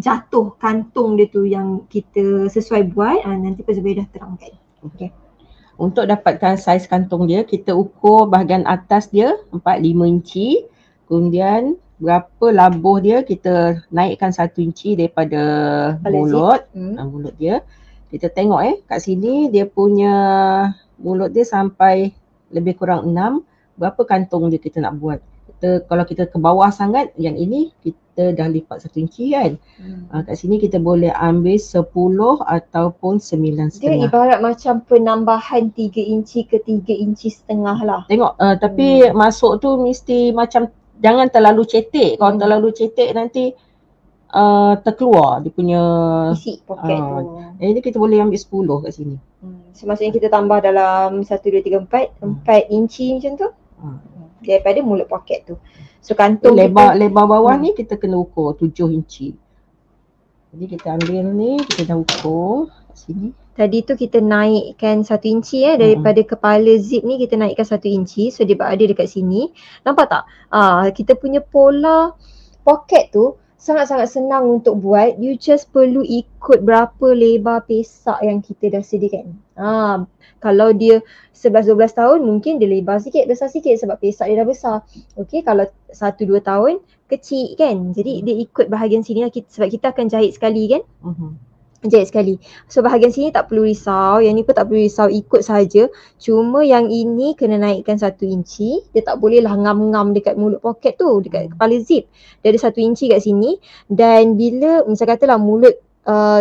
Speaker 1: jatuh kantung dia tu yang kita sesuai buat, nanti Zubaida dah terangkan.
Speaker 2: Okay. Untuk dapatkan saiz kantung dia, kita ukur bahagian atas dia 4-5 inci. Kemudian berapa labuh dia, kita naikkan 1 inci daripada mulut. Mulut dia. Kita tengok kat sini dia punya mulut dia sampai lebih kurang 6. Berapa kantung dia kita nak buat. Kalau kita ke bawah sangat, yang ini kita dah lipat 1 inci kan. Kat sini kita boleh ambil 10 ataupun 9,5.
Speaker 1: Dia ibarat macam penambahan 3 inci ke 3 inci setengah lah.
Speaker 2: Tengok, tapi masuk tu mesti macam jangan terlalu cetek. Kalau terlalu cetek nanti terkeluar dia punya
Speaker 1: isi poket tu.
Speaker 2: Jadi kita boleh ambil 10 kat sini.
Speaker 1: So maksudnya kita tambah dalam 1, 2, 3, 4 inci macam tu. Daripada mulut poket tu. So kantung
Speaker 2: lebar bawah ni kita kena ukur 7 inci. Jadi kita ambil ni, kita dah ukur kat sini.
Speaker 1: Tadi tu kita naikkan 1 inci daripada kepala zip ni kita naikkan 1 inci. So dia berada dekat sini. Nampak tak? Kita punya pola poket tu sangat-sangat senang untuk buat. You just perlu ikut berapa lebar pesak yang kita dah sediakan. Kalau dia 11-12 tahun mungkin dia lebar sikit, besar sikit sebab pesak dia dah besar. Okay, kalau 1-2 tahun kecil kan. Jadi dia ikut bahagian sini lah, sebab kita akan jahit sekali kan. Jahit sekali. So bahagian sini tak perlu risau, yang ni pun tak perlu risau, ikut saja. Cuma yang ini kena naikkan 1 inci. Dia tak boleh lah ngam-ngam dekat mulut poket tu, dekat kepala zip. Dia ada 1 inci kat sini. Dan bila misal katalah mulut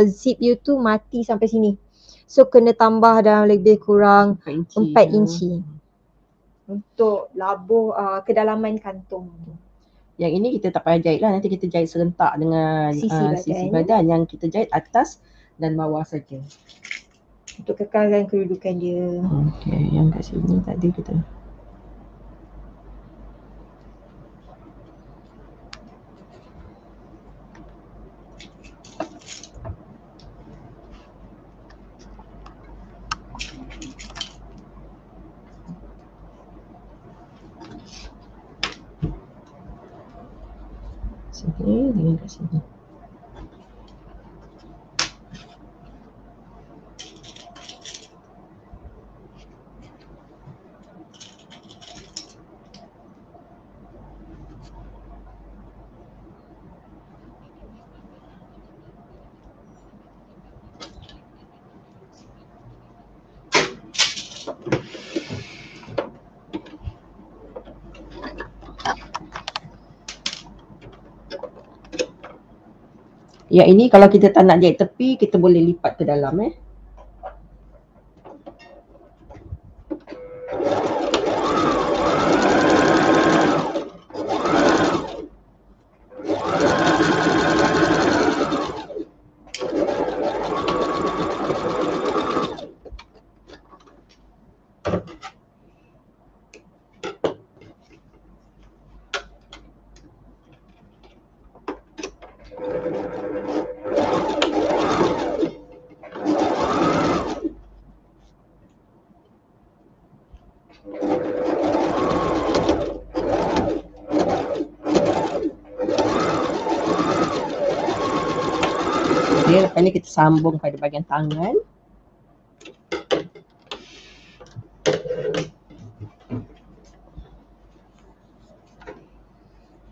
Speaker 1: zip you tu mati sampai sini, so kena tambah dalam lebih kurang 4 inci untuk labuh kedalaman kantung tu.
Speaker 2: Yang ini kita tak payah jahit lah, nanti kita jahit serentak dengan sisi badan. Yang kita jahit atas dan bawah saja.
Speaker 1: Untuk kekalkan kedudukan dia.
Speaker 2: Okay, yang kat sini tadi kita sini dengan kat sini. Yang ini kalau kita tak nak jahit tepi, kita boleh lipat ke dalam Dia lepas ni kita sambung pada bahagian tangan.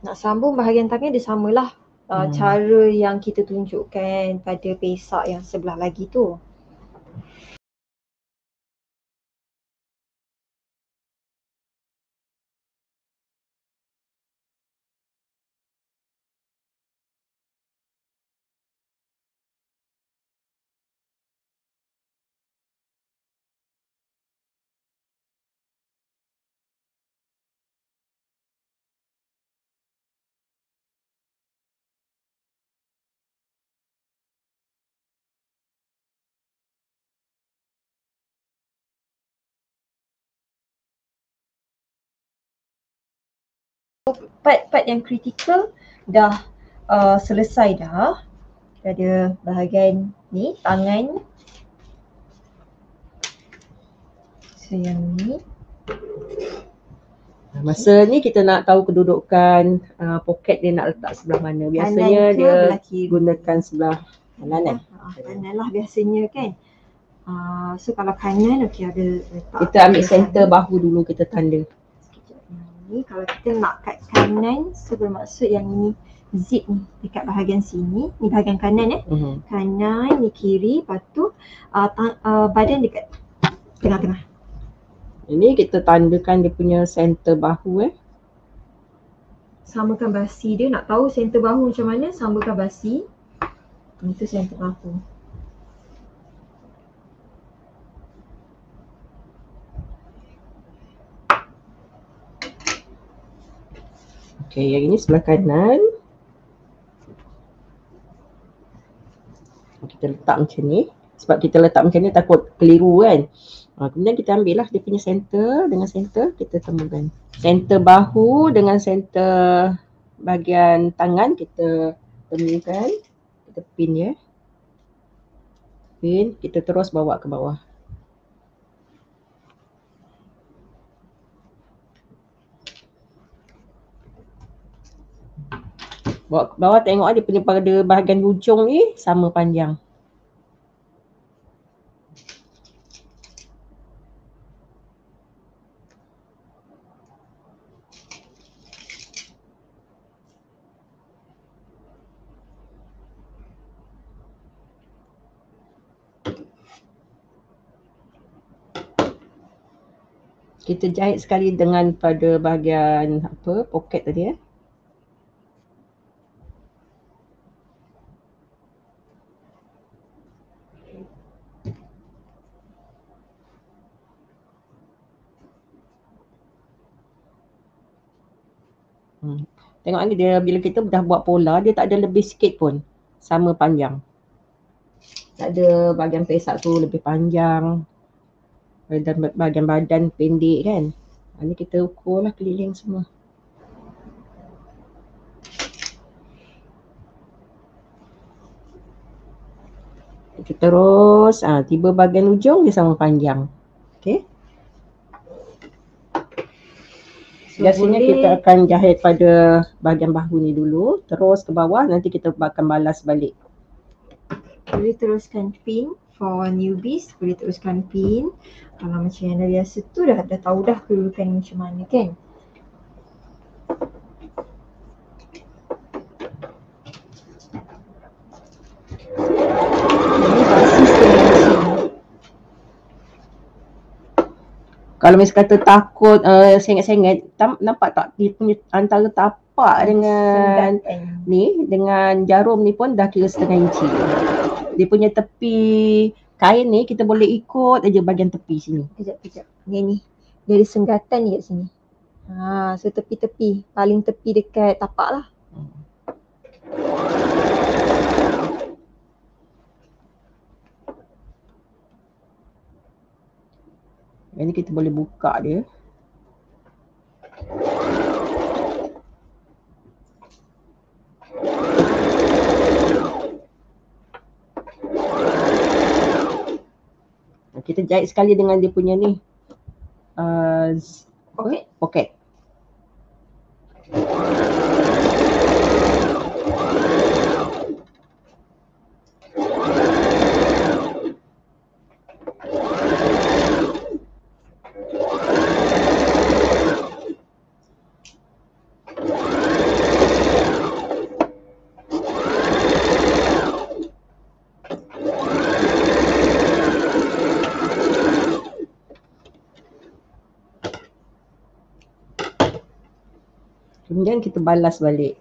Speaker 3: Nak sambung bahagian tangan dia samalah cara yang kita tunjukkan pada pesak yang sebelah lagi tu. Part-part yang kritikal dah selesai dah. Ada bahagian ni, tangan. So yang ni.
Speaker 2: Masa ni kita nak tahu kedudukan poket dia nak letak sebelah mana. Biasanya dia gunakan sebelah kanan
Speaker 3: kanan lah biasanya kan. So kalau kanan okey ada letak.
Speaker 2: Kita ambil center bahu dulu kita tanda.
Speaker 3: Ni kalau kita nak kat kanan, so bermaksud yang ini zip ni dekat bahagian sini, ni bahagian kanan kanan, ni kiri, lepas tu badan dekat tengah-tengah.
Speaker 2: Ini kita tandakan dia punya center bahu
Speaker 3: Samakan basi dia, nak tahu center bahu macam mana, samakan basi. Itu center bahu.
Speaker 2: Okey, yang ini sebelah kanan. Kita letak macam ni. Sebab kita letak macam ni takut keliru kan. Kemudian kita ambil lah dia punya center, dengan center kita temukan. Center bahu dengan center bahagian tangan kita temukan. Kita pin Pin, kita terus bawa ke bawah. Bawa ke bawah, tengok dia punya pada bahagian hujung ni sama panjang. Kita jahit sekali dengan pada bahagian poket tadi Tengok ni dia bila kita dah buat pola, dia tak ada lebih sikit pun. Sama panjang. Tak ada bahagian pesak tu lebih panjang dan bahagian badan pendek kan. Ni kita ukur lah keliling semua. Kita terus tiba bahagian ujung dia sama panjang. Okey. Biasanya kita akan jahit pada bahagian bahu ni dulu, terus ke bawah, nanti kita akan balas balik.
Speaker 3: Boleh teruskan pin for newbies, boleh teruskan pin. Kalau macam yang dah biasa tu dah tahu dah kedudukan macam mana kan.
Speaker 2: Kalau misalnya kata takut sengit-sengit, nampak tak dia punya antara tapak dengan ni, dengan jarum ni pun dah kira setengah inci. Dia punya tepi kain ni kita boleh ikut aja bahagian tepi sini.
Speaker 3: Kejap. Ni. Dia ada senggatan ni kat sini. So tepi-tepi, paling tepi dekat tapak lah.
Speaker 2: Yang ni kita boleh buka dia. Kita jahit sekali dengan dia punya ni poket. Kemudian kita balas balik.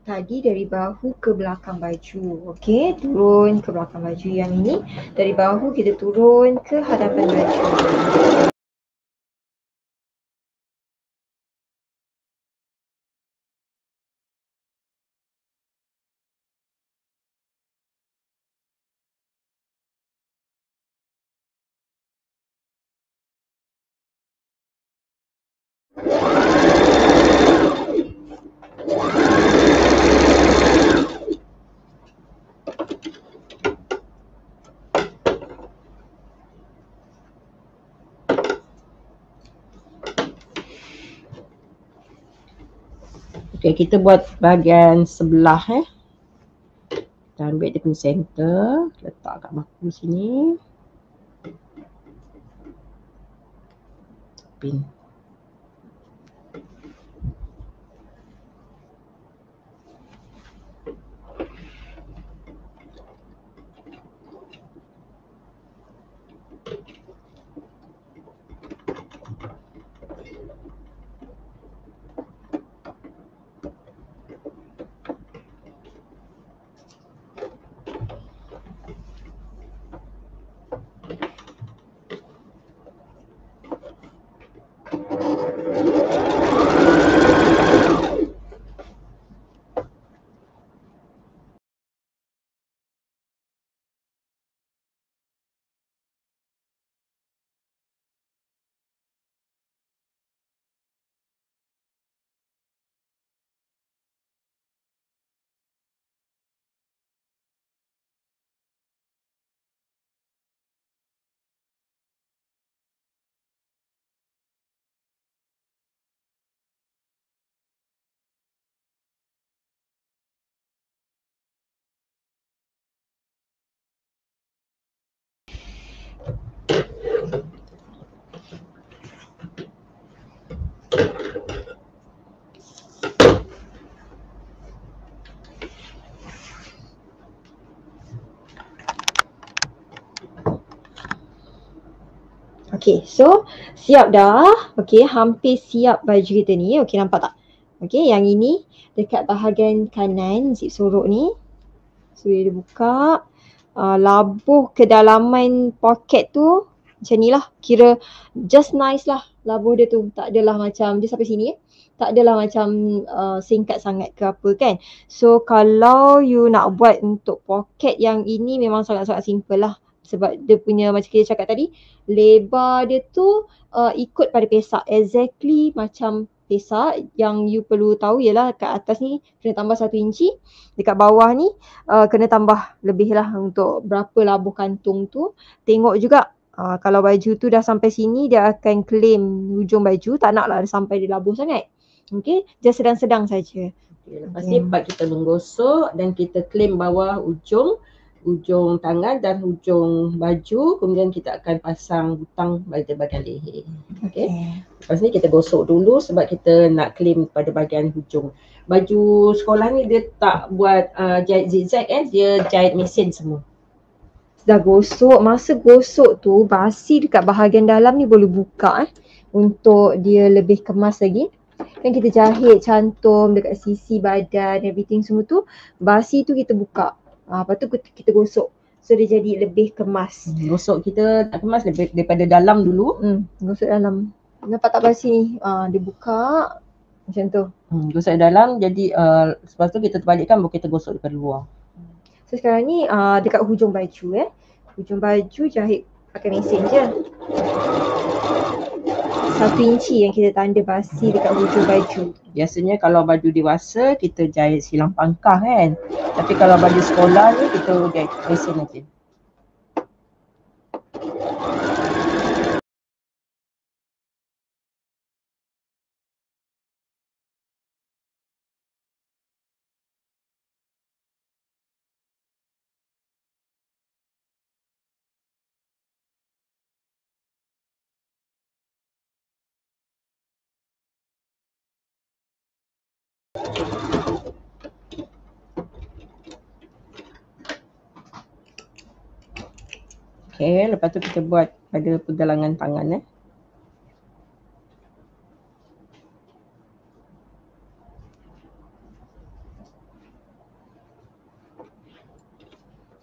Speaker 1: Tadi dari bahu ke belakang baju. Okey, turun ke belakang baju. Yang ini dari bahu kita turun ke hadapan baju.
Speaker 2: Okey, kita buat bahagian sebelah Kita ambil dia punya center, letak kat bahu sini. Pin.
Speaker 1: Okey, so siap dah. Okey, hampir siap baju kita ni. Okey, nampak tak? Okey, yang ini dekat bahagian kanan zip sorok ni. So dia buka. Labuh kedalaman poket tu macam ni lah. Kira just nice lah labuh dia tu. Tak adalah macam, dia sampai sini tak adalah macam singkat sangat ke apa kan. So kalau you nak buat untuk poket yang ini memang sangat-sangat simple lah. Sebab dia punya macam kita cakap tadi, lebar dia tu ikut pada pesak. Exactly macam pesak. Yang you perlu tahu ialah kat atas ni kena tambah 1 inci. Dekat bawah ni kena tambah lebih lah untuk berapa labuh kantung tu. Tengok juga kalau baju tu dah sampai sini dia akan claim hujung baju. Tak nak lah sampai dia labuh sangat. Okay, just sedang-sedang saja.
Speaker 2: Okay, lepas ni part kita menggosok dan kita claim bawah ujung tangan dan hujung baju. Kemudian kita akan pasang butang pada bahagian leher. Okay. Lepas ni kita gosok dulu sebab kita nak claim pada bahagian hujung. Baju sekolah ni dia tak buat jahit zigzag dia jahit mesin semua.
Speaker 1: Dah gosok, masa gosok tu basi dekat bahagian dalam ni boleh buka untuk dia lebih kemas lagi. Kan kita jahit cantum dekat sisi badan, everything semua tu, basi tu kita buka. Lepas tu kita gosok. So dia jadi lebih kemas.
Speaker 2: Gosok kita tak kemas daripada dalam dulu.
Speaker 1: Gosok dalam. Nampak tak basi ni? Dia buka macam tu.
Speaker 2: Gosok dalam jadi lepas tu kita terbalikkan baru kita gosok daripada luar.
Speaker 1: So sekarang ni dekat hujung baju hujung baju jahit pakai mesin je. 1 inci yang kita tanda basi dekat hujung baju.
Speaker 2: Biasanya kalau baju dewasa kita jahit silang pangkah kan. Tapi kalau baju sekolah ni kita jahit mesin aja. Okay, lepas tu kita buat pada pergelangan tangan.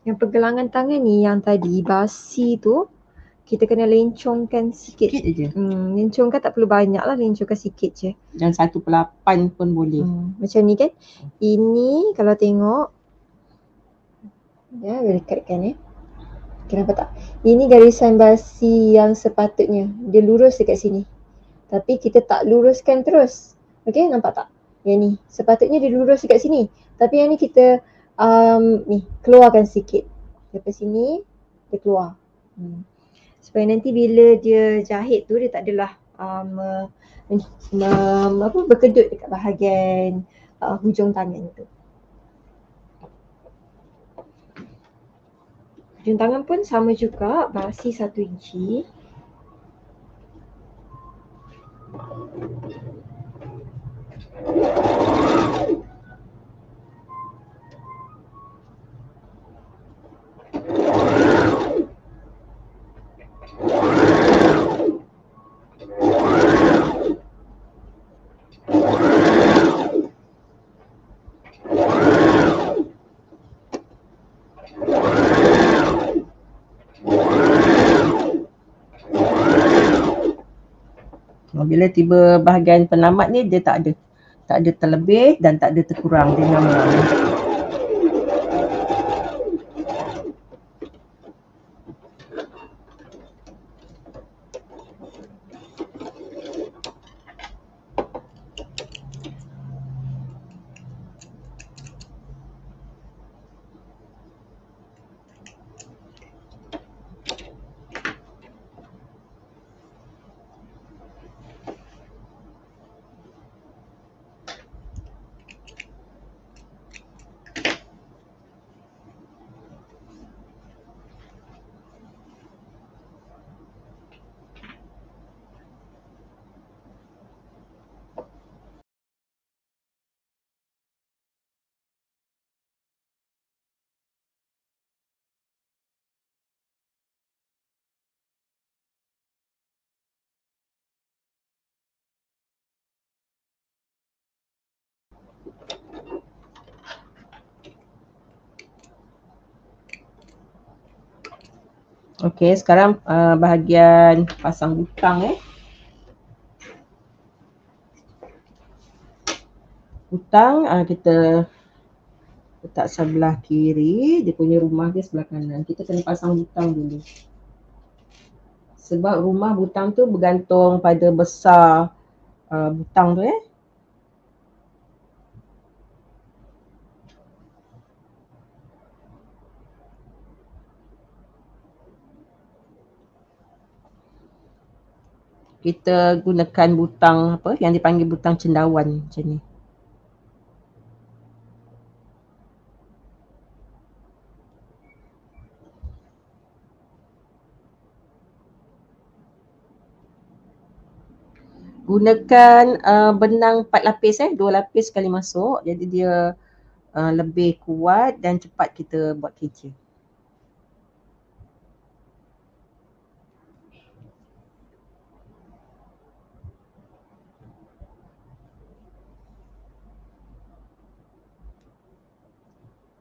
Speaker 3: Yang pergelangan tangan ni yang tadi basi tu kita kena lencongkan sikit.
Speaker 2: Sikit je.
Speaker 3: Lencongkan tak perlu banyak lah, lencongkan sikit je.
Speaker 2: Dan 1/8 pun boleh.
Speaker 3: Macam ni kan. Ini kalau tengok, ya dekatkan ya. Kenapa tak? Ini garisan basi yang sepatutnya. Dia lurus dekat sini. Tapi kita tak luruskan terus. Okey, nampak tak? Yang ni. Sepatutnya dia lurus dekat sini. Tapi yang ni kita ni keluarkan sikit. Daripada sini, dia keluar. Supaya nanti bila dia jahit tu dia tak adalah berkedut dekat bahagian hujung tangan tu. Hujung tangan pun sama juga, basi 1 inci.
Speaker 2: Bila tiba bahagian penamat ni dia tak ada terlebih dan tak ada terkurang, dia normal. Okey, sekarang bahagian pasang butang Butang kita letak sebelah kiri, dia punya rumah dia sebelah kanan. Kita kena pasang butang dulu. Sebab rumah butang tu bergantung pada besar butang tu Kita gunakan butang yang dipanggil butang cendawan macam ni. Gunakan benang 4 lapis 2 lapis sekali masuk, jadi dia lebih kuat dan cepat kita buat kerja.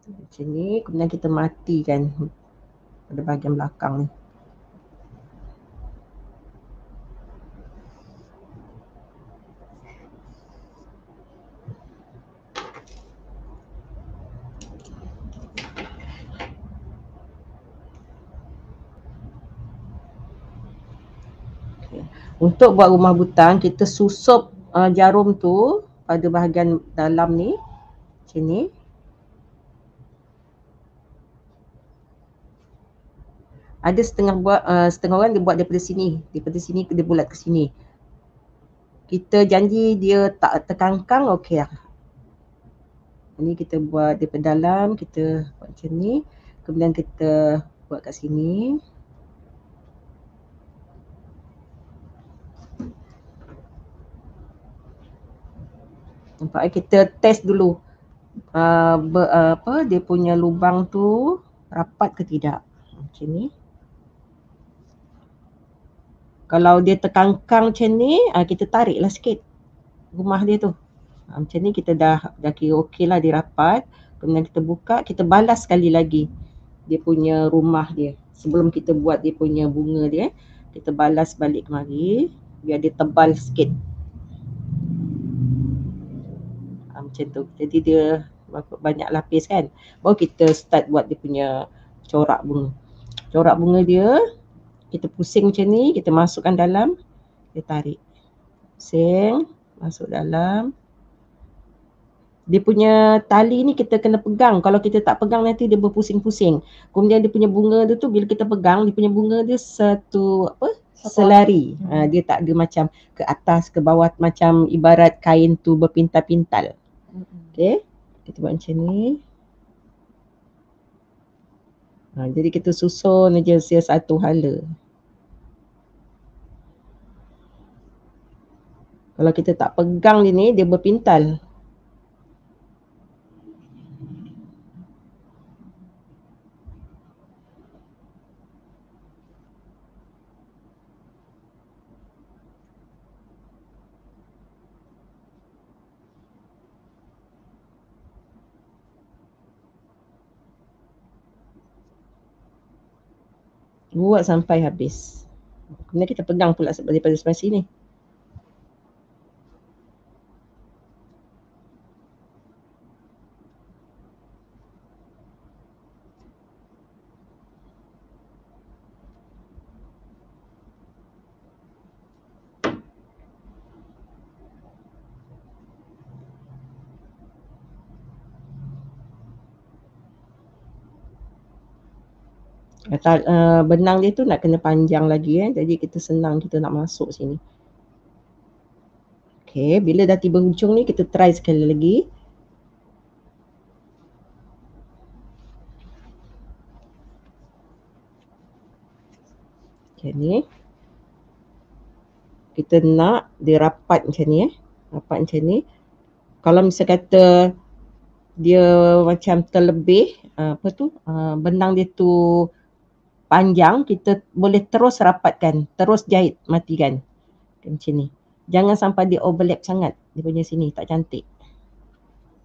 Speaker 2: Macam ni, kemudian kita matikan pada bahagian belakang ni. Untuk buat rumah butang, kita susup jarum tu pada bahagian dalam ni, macam ni. Ada setengah orang dia buat daripada sini dia bulat ke sini. Kita janji dia tak terkangkang, okey lah. Ini kita buat daripada dalam, kita buat macam ni. Kemudian kita buat kat sini. Nampak kita test dulu dia punya lubang tu rapat ke tidak. Macam ni. Kalau dia terkangkang macam ni, kita tariklah sikit rumah dia tu. Macam ni kita dah kira okey lah, dia rapat. Kemudian kita buka, kita balas sekali lagi dia punya rumah dia. Sebelum kita buat dia punya bunga dia, kita balas balik kemari biar dia tebal sikit. Macam tu. Jadi dia banyak lapis kan. Baru kita start buat dia punya corak bunga. Corak bunga dia, kita pusing macam ni, kita masukkan dalam, kita tarik. Pusing, masuk dalam. Dia punya tali ni kita kena pegang. Kalau kita tak pegang nanti dia berpusing-pusing. Kemudian dia punya bunga dia tu bila kita pegang, dia punya bunga dia selari. Dia tak ada macam ke atas, ke bawah, macam ibarat kain tu berpintal-pintal. Okay, kita buat macam ni. Jadi kita susun aja satu hala. Kalau kita tak pegang dia ni, dia berpintal. Buat sampai habis. Kemudian kita pegang pula daripada sebelah sini. Benang dia tu nak kena panjang lagi jadi kita senang kita nak masuk sini. Okay, bila dah tiba hujung ni kita try sekali lagi. Macam ni. Kita nak dia rapat macam ni rapat macam ni. Kalau misal kata dia macam terlebih benang dia tu panjang, kita boleh terus rapatkan, terus jahit, matikan. Macam ni. Jangan sampai dia overlap sangat. Dia punya sini tak cantik.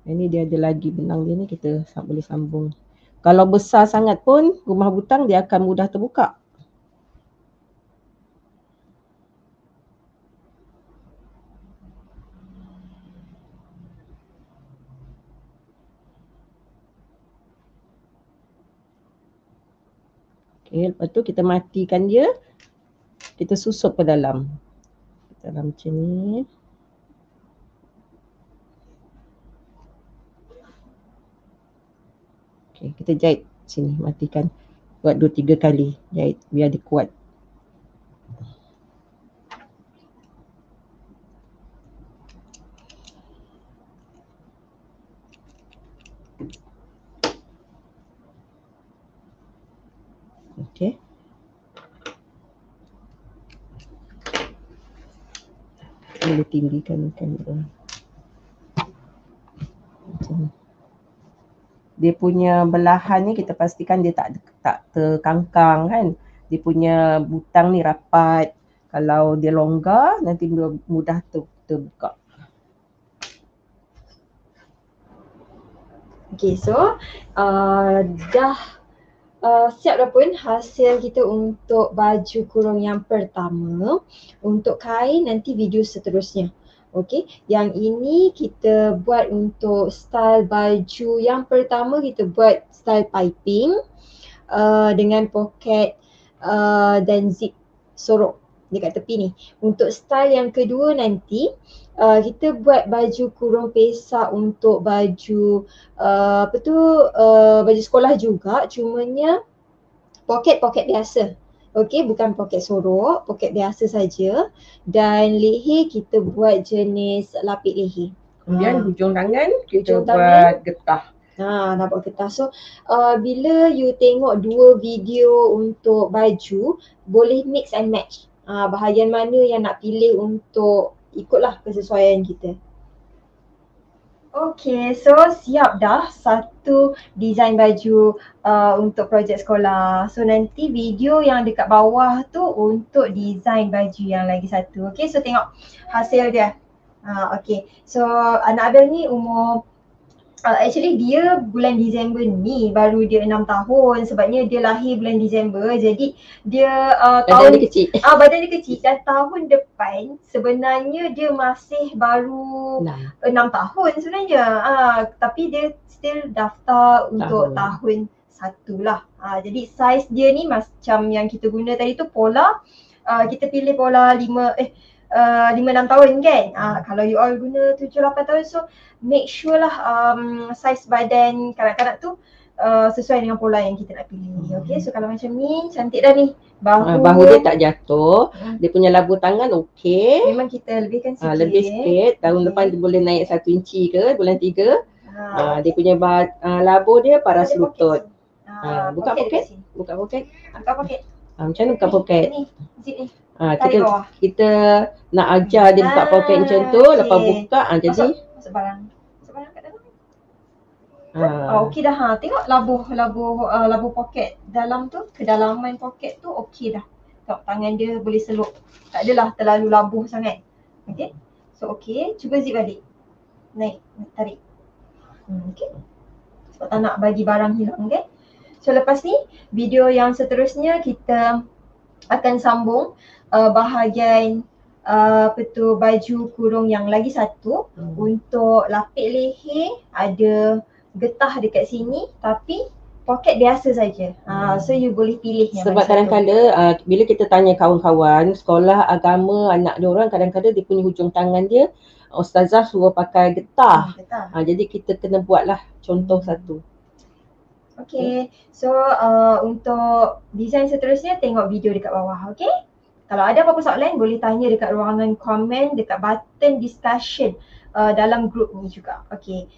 Speaker 2: Ini dia ada lagi benang dia ni, kita boleh sambung. Kalau besar sangat pun rumah butang dia akan mudah terbuka. Okay, lepas tu kita matikan dia. Kita susup ke dalam. Dalam macam ni. Okay, kita jahit sini, matikan. Buat 2-3 kali jahit biar dia kuat. Okay. Boleh tinggikan kamera. Macam ni. Dia punya belahan ni kita pastikan dia tak terkangkang kan. Dia punya butang ni rapat. Kalau dia longgar nanti mudah terbuka.
Speaker 1: Okay, so dah siap dah pun hasil kita untuk baju kurung yang pertama. Untuk kain nanti video seterusnya. Okay, yang ini kita buat untuk style baju yang pertama, kita buat style piping dengan poket dan zip sorok dekat tepi ni. Untuk style yang kedua nanti kita buat baju kurung pesak untuk baju baju sekolah juga, cumanya poket biasa. Okey, bukan poket sorok, poket biasa saja. Dan leher kita buat jenis lapik leher.
Speaker 2: Kemudian hujung tangan kita buat getah.
Speaker 1: Nak buat getah. So bila you tengok dua video untuk baju, boleh mix and match. Bahagian mana yang nak pilih untuk ikutlah kesesuaian kita. Okay, so siap dah satu design baju untuk projek sekolah. So nanti video yang dekat bawah tu untuk design baju yang lagi satu. Okay, so tengok hasil dia. Okay, so anak Abel ni umur actually dia bulan Disember ni baru dia 6 tahun sebabnya dia lahir bulan Disember, jadi dia
Speaker 2: Badan dia kecil.
Speaker 1: badan dia kecil dan tahun depan sebenarnya dia masih baru 6 tahun sebenarnya. Tapi dia still daftar untuk tahun 1 lah. Jadi saiz dia ni macam yang kita guna tadi tu pola, kita pilih pola 5-6 tahun kan. Kalau you all guna 7-8 tahun, so make sure lah saiz badan kanak-kanak tu sesuai dengan pola yang kita nak pilih. Okay, so kalau macam ni cantik dah ni.
Speaker 2: Bahu dia tak jatuh. Dia punya labu tangan okey.
Speaker 1: Memang kita lebihkan sikit.
Speaker 2: Lebih sikit. Tahun depan dia boleh naik 1 inci ke bulan 3. Dia punya labu dia paras lutut. Buka poket. Buka poket.
Speaker 1: Buka poket.
Speaker 2: Macam mana buka poket?
Speaker 1: Ni, zip ni.
Speaker 2: Kita nak ajar dia buka poket macam tu, lepas buka jadi
Speaker 1: masuk barang. Masuk barang kat dalam. Okey dah. Tengok labuh poket dalam tu, kedalaman poket tu okey dah. Tengok tangan dia boleh seluk. Tak adalah terlalu labuh sangat. Okey. So okey, cuba zip balik. Naik, tarik. Okey. Sebab tak nak bagi barang hilang kan. So lepas ni video yang seterusnya kita akan sambung bahagian baju kurung yang lagi satu. Untuk lapik leher ada getah dekat sini tapi poket biasa saja. So you boleh pilih yang
Speaker 2: sebab kadang-kadang bila kita tanya kawan-kawan sekolah agama anak dia orang, kadang-kadang dia punya hujung tangan dia ustazah suruh pakai getah. Jadi kita kena buatlah contoh satu.
Speaker 1: Okay, so untuk design seterusnya tengok video dekat bawah, okay? Kalau ada apa-apa soalan boleh tanya dekat ruangan komen, dekat button discussion dalam group ni juga, okay?